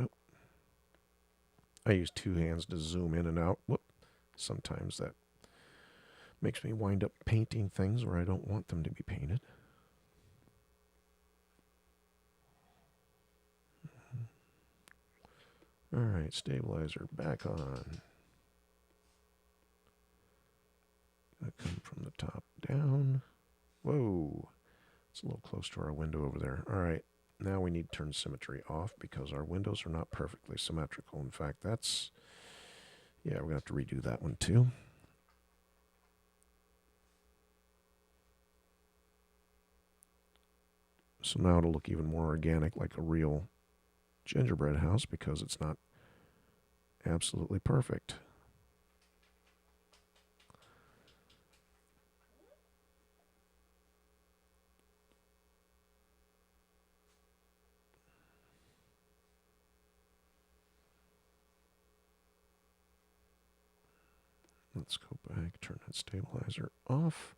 Speaker 1: Oh. I use two hands to zoom in and out. Whoop. Sometimes that makes me wind up painting things where I don't want them to be painted. All right, stabilizer back on. Gonna come from the top down. Whoa, it's a little close to our window over there. All right, now we need to turn symmetry off because our windows are not perfectly symmetrical. In fact, that's, yeah, we're gonna have to redo that one too. So now it'll look even more organic, like a real gingerbread house, because it's not absolutely perfect. Let's go back, turn that stabilizer off.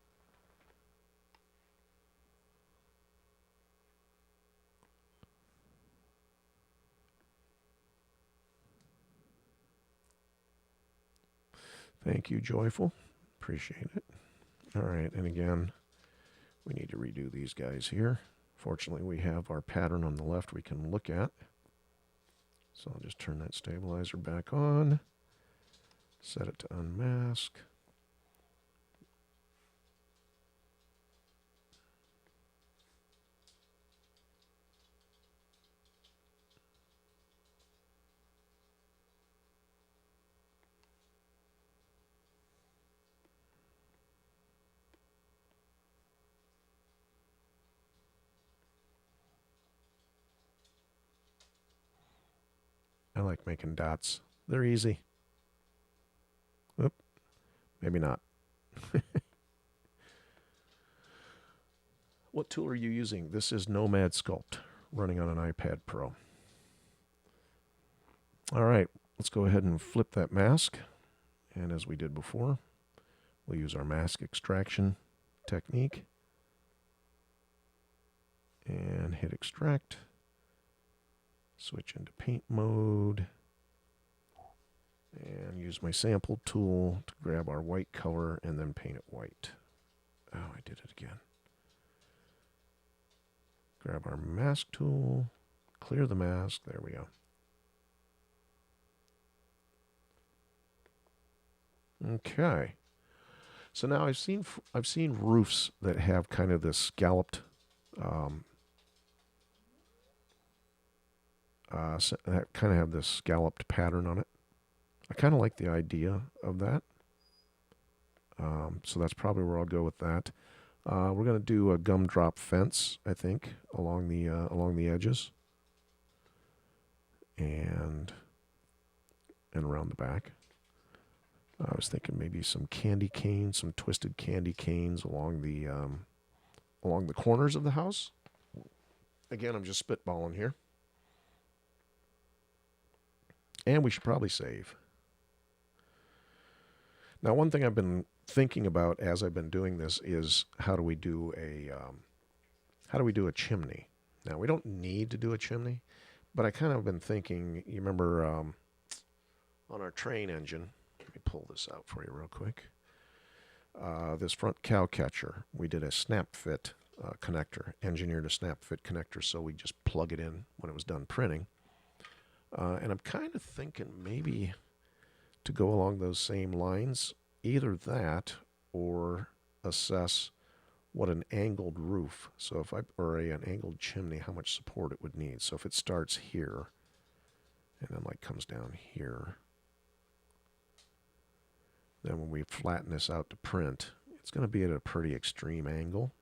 Speaker 1: Thank you, Joyful. Appreciate it. All right, and again, we need to redo these guys here. Fortunately, we have our pattern on the left we can look at. So I'll just turn that stabilizer back on, set it to unmask. I like making dots. They're easy. Oop, maybe not. What tool are you using? This is Nomad Sculpt, running on an iPad Pro. All right, let's go ahead and flip that mask. And as we did before, we'll use our mask extraction technique. And hit extract. Switch into paint mode. And use my sample tool to grab our white color and then paint it white. Oh, I did it again. Grab our mask tool, clear the mask. There we go. Okay. So now I've seen roofs that have kind of this scalloped that kind of have this scalloped pattern on it. I kind of like the idea of that. So that's probably where I'll go with that. We're going to do a gumdrop fence, I think, along the edges and around the back. I was thinking maybe some candy canes, some twisted candy canes along the corners of the house. Again, I'm just spitballing here. And we should probably save. Now, one thing I've been thinking about as I've been doing this is how do we do a chimney? Now, we don't need to do a chimney, but I kind of been thinking. You remember on our train engine? Let me pull this out for you real quick. This front cow catcher, we did a snap fit connector, engineered a snap fit connector, so we just plug it in when it was done printing. And I'm kind of thinking maybe to go along those same lines, either that or assess what an angled roof, an angled chimney, how much support it would need. So if it starts here and then like comes down here, then when we flatten this out to print, it's going to be at a pretty extreme angle.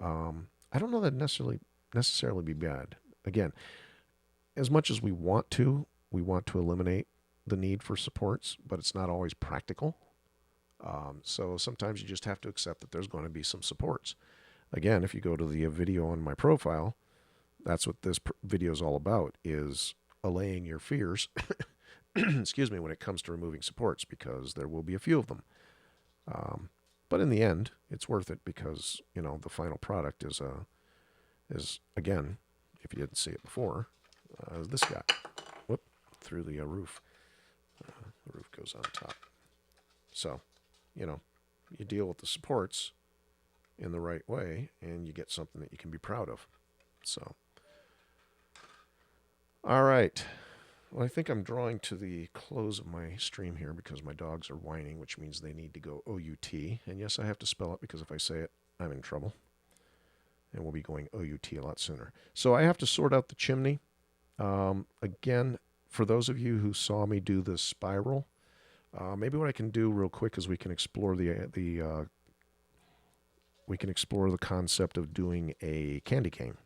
Speaker 1: I don't know that necessarily be bad. Again, as much as we want to eliminate the need for supports, but it's not always practical. So sometimes you just have to accept that there's going to be some supports. Again, if you go to the video on my profile, that's what this video is all about, is allaying your fears, excuse me, when it comes to removing supports, because there will be a few of them. But in the end, it's worth it because, the final product is again, if you didn't see it before, this guy. Whoop, through the roof. The roof goes on top. So, you deal with the supports in the right way, and you get something that you can be proud of. So, all right. Well, I think I'm drawing to the close of my stream here because my dogs are whining, which means they need to go O-U-T. And yes, I have to spell it because if I say it, I'm in trouble. And we'll be going O-U-T a lot sooner. So I have to sort out the chimney. Again, for those of you who saw me do the spiral, maybe what I can do real quick is we can explore the concept of doing a candy cane.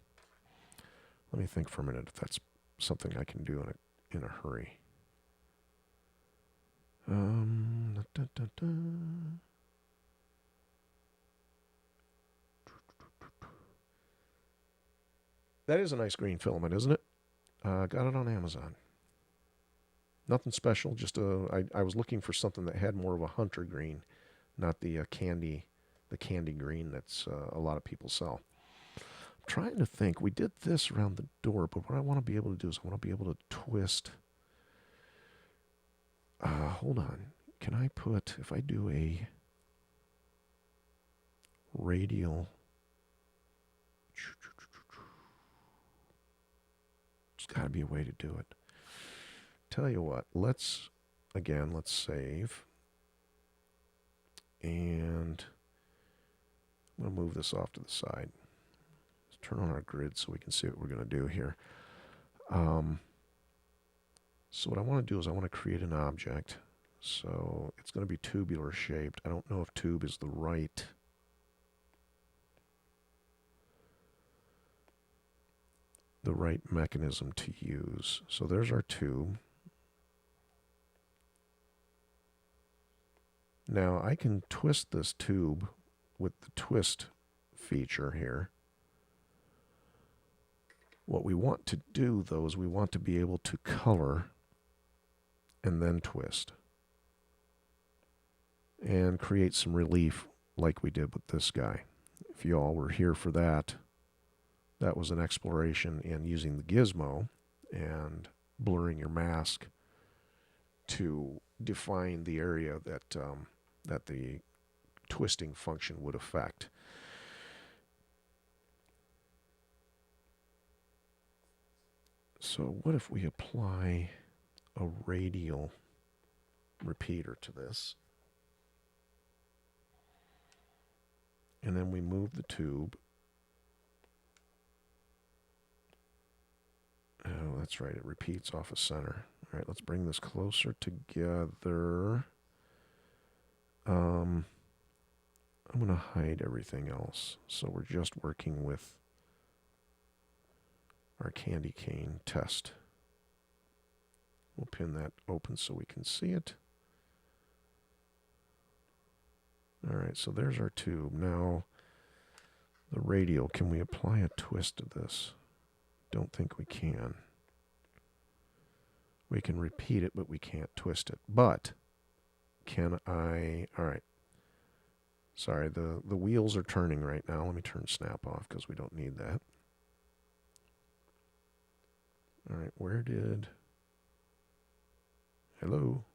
Speaker 1: Let me think for a minute if that's something I can do in a hurry. That is a nice green filament, isn't it? Got it on Amazon. Nothing special, just I was looking for something that had more of a hunter green, not the candy green that's a lot of people sell. I'm trying to think. We did this around the door, but what I want to be able to do is I want to be able to twist. Hold on. Can I put, if I do a radial, there's got to be a way to do it. Tell you what, let's save. And I'm going to move this off to the side. Let's turn on our grid so we can see what we're going to do here. So what I want to do is I want to create an object. So it's going to be tubular shaped. I don't know if tube is the right mechanism to use. So there's our tube. Now I can twist this tube with the twist feature here. What we want to do, though, is we want to be able to color and then twist and create some relief like we did with this guy. If you all were here for that, that was an exploration in using the gizmo and blurring your mask to define the area that that the twisting function would affect. So what if we apply a radial repeater to this? And then we move the tube. Oh, that's right. It repeats off a center. All right, let's bring this closer together. I'm going to hide everything else. So we're just working with our candy cane test. We'll pin that open so we can see it. All right, so there's our tube. Now, the radial, can we apply a twist to this? Don't think we can. We can repeat it, but we can't twist it. But can I... All right. Sorry, the wheels are turning right now. Let me turn snap off because we don't need that. All right, where did... Hello?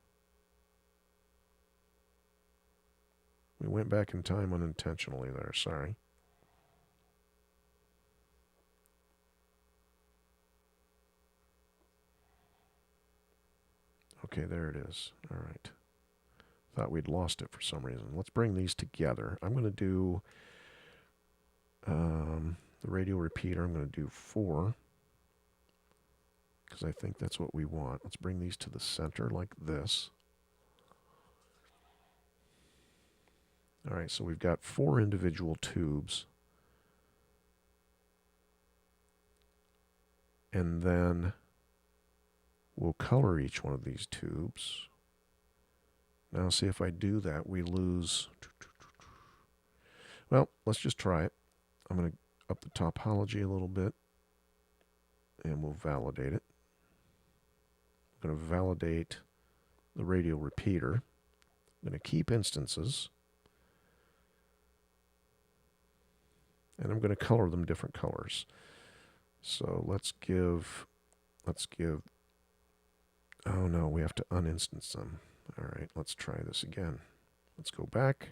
Speaker 1: We went back in time unintentionally there, sorry. Okay, there it is. All right. Thought we'd lost it for some reason. Let's bring these together. I'm going to do the radial repeater. I'm going to do 4 because I think that's what we want. Let's bring these to the center like this. All right, so we've got 4 individual tubes. And then we'll color each one of these tubes. Now, see, if I do that, we lose. Well, let's just try it. I'm going to up the topology a little bit, and we'll validate it. I'm going to validate the radial repeater. I'm going to keep instances. And I'm going to color them different colors. So let's give, oh no, we have to uninstance them. All right, let's try this again. Let's go back.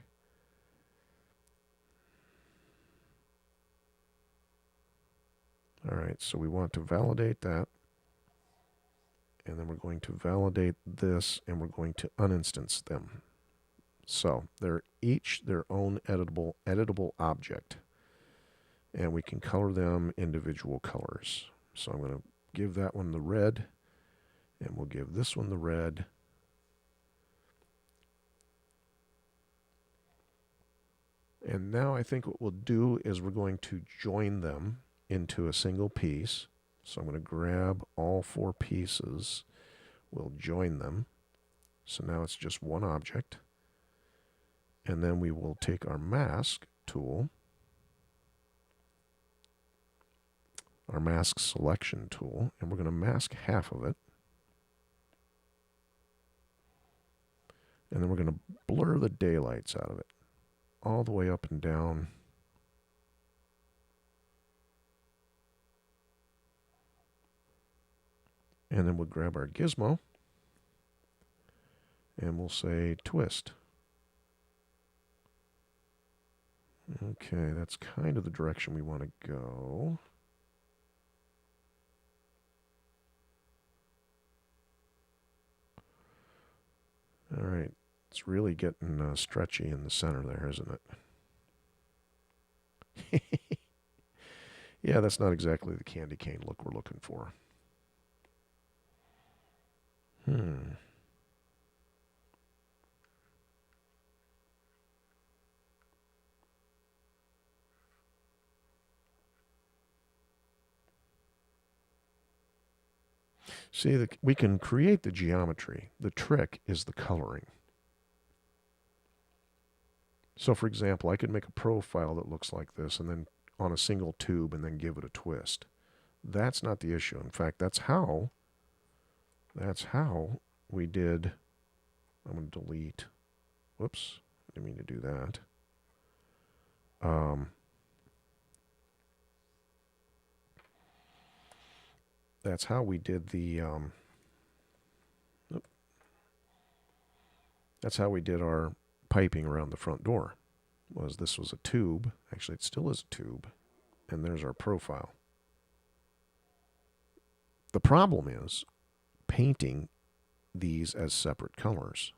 Speaker 1: All right, so we want to validate that. And then we're going to validate this, and we're going to uninstance them. So they're each their own editable object. And we can color them individual colors. So I'm going to give that one the red, and we'll give this one the red. And now I think what we'll do is we're going to join them into a single piece. So I'm going to grab all 4 pieces. We'll join them. So now it's just one object. And then we will take our mask tool, our mask selection tool, and we're going to mask half of it. And then we're going to blur the daylights out of it, all the way up and down. And then we'll grab our gizmo, and we'll say twist. Okay, that's kind of the direction we want to go. All right, it's really getting stretchy in the center there, isn't it? Yeah, that's not exactly the candy cane look we're looking for. See, we can create the geometry. The trick is the coloring. So for example, I could make a profile that looks like this and then on a single tube and then give it a twist. That's not the issue. In fact, that's how we did. I'm going to delete. Whoops, didn't mean to do that. That's how we did the. That's how we did our piping around the front door. This was a tube. Actually, it still is a tube, and there's our profile. The problem is painting these as separate colors.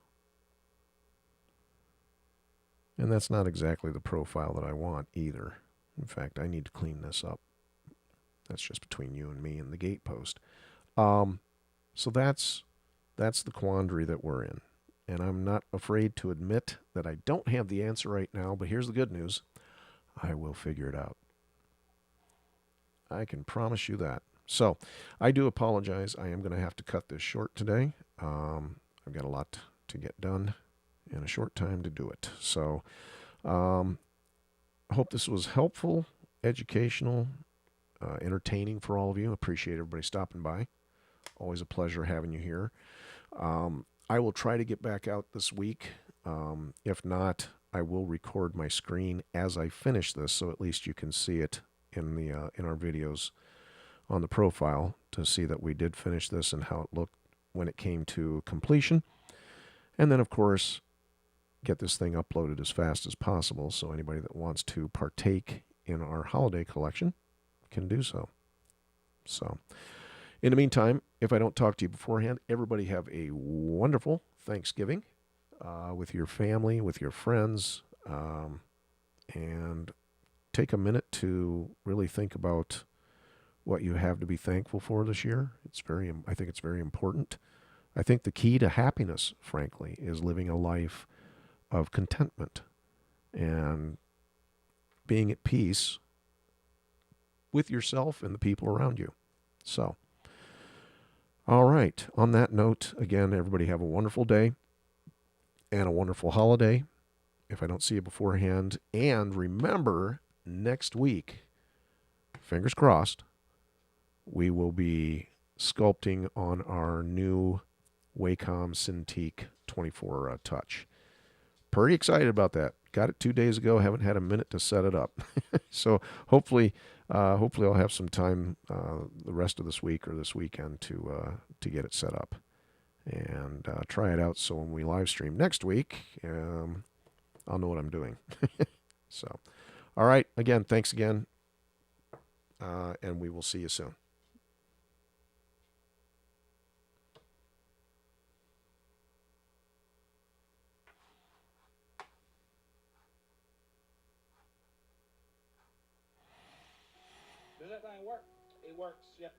Speaker 1: And that's not exactly the profile that I want either. In fact, I need to clean this up. That's just between you and me and the gate post. So that's the quandary that we're in. And I'm not afraid to admit that I don't have the answer right now, but here's the good news. I will figure it out. I can promise you that. So I do apologize. I am going to have to cut this short today. I've got a lot to get done in a short time to do it. So I hope this was helpful, educational, entertaining for all of you. Appreciate everybody stopping by. Always a pleasure having you here. I will try to get back out this week. If not, I will record my screen as I finish this, so at least you can see it in our videos on the profile to see that we did finish this and how it looked when it came to completion. And then, of course, get this thing uploaded as fast as possible so anybody that wants to partake in our holiday collection can do so. So, in the meantime, if I don't talk to you beforehand, everybody have a wonderful Thanksgiving with your family, with your friends, and take a minute to really think about what you have to be thankful for this year. I think it's very important. I think the key to happiness, frankly, is living a life of contentment and being at peace with yourself and the people around you. So, all right. On that note, again, everybody have a wonderful day and a wonderful holiday if I don't see you beforehand. And remember, next week, fingers crossed, we will be sculpting on our new Wacom Cintiq 24 touch. Pretty excited about that. Got it 2 days ago. Haven't had a minute to set it up. So hopefully I'll have some time the rest of this week or this weekend to get it set up and try it out. So when we live stream next week, I'll know what I'm doing. So, all right. Again, thanks again, and we will see you soon.
Speaker 2: Does that thing work? It works, yep.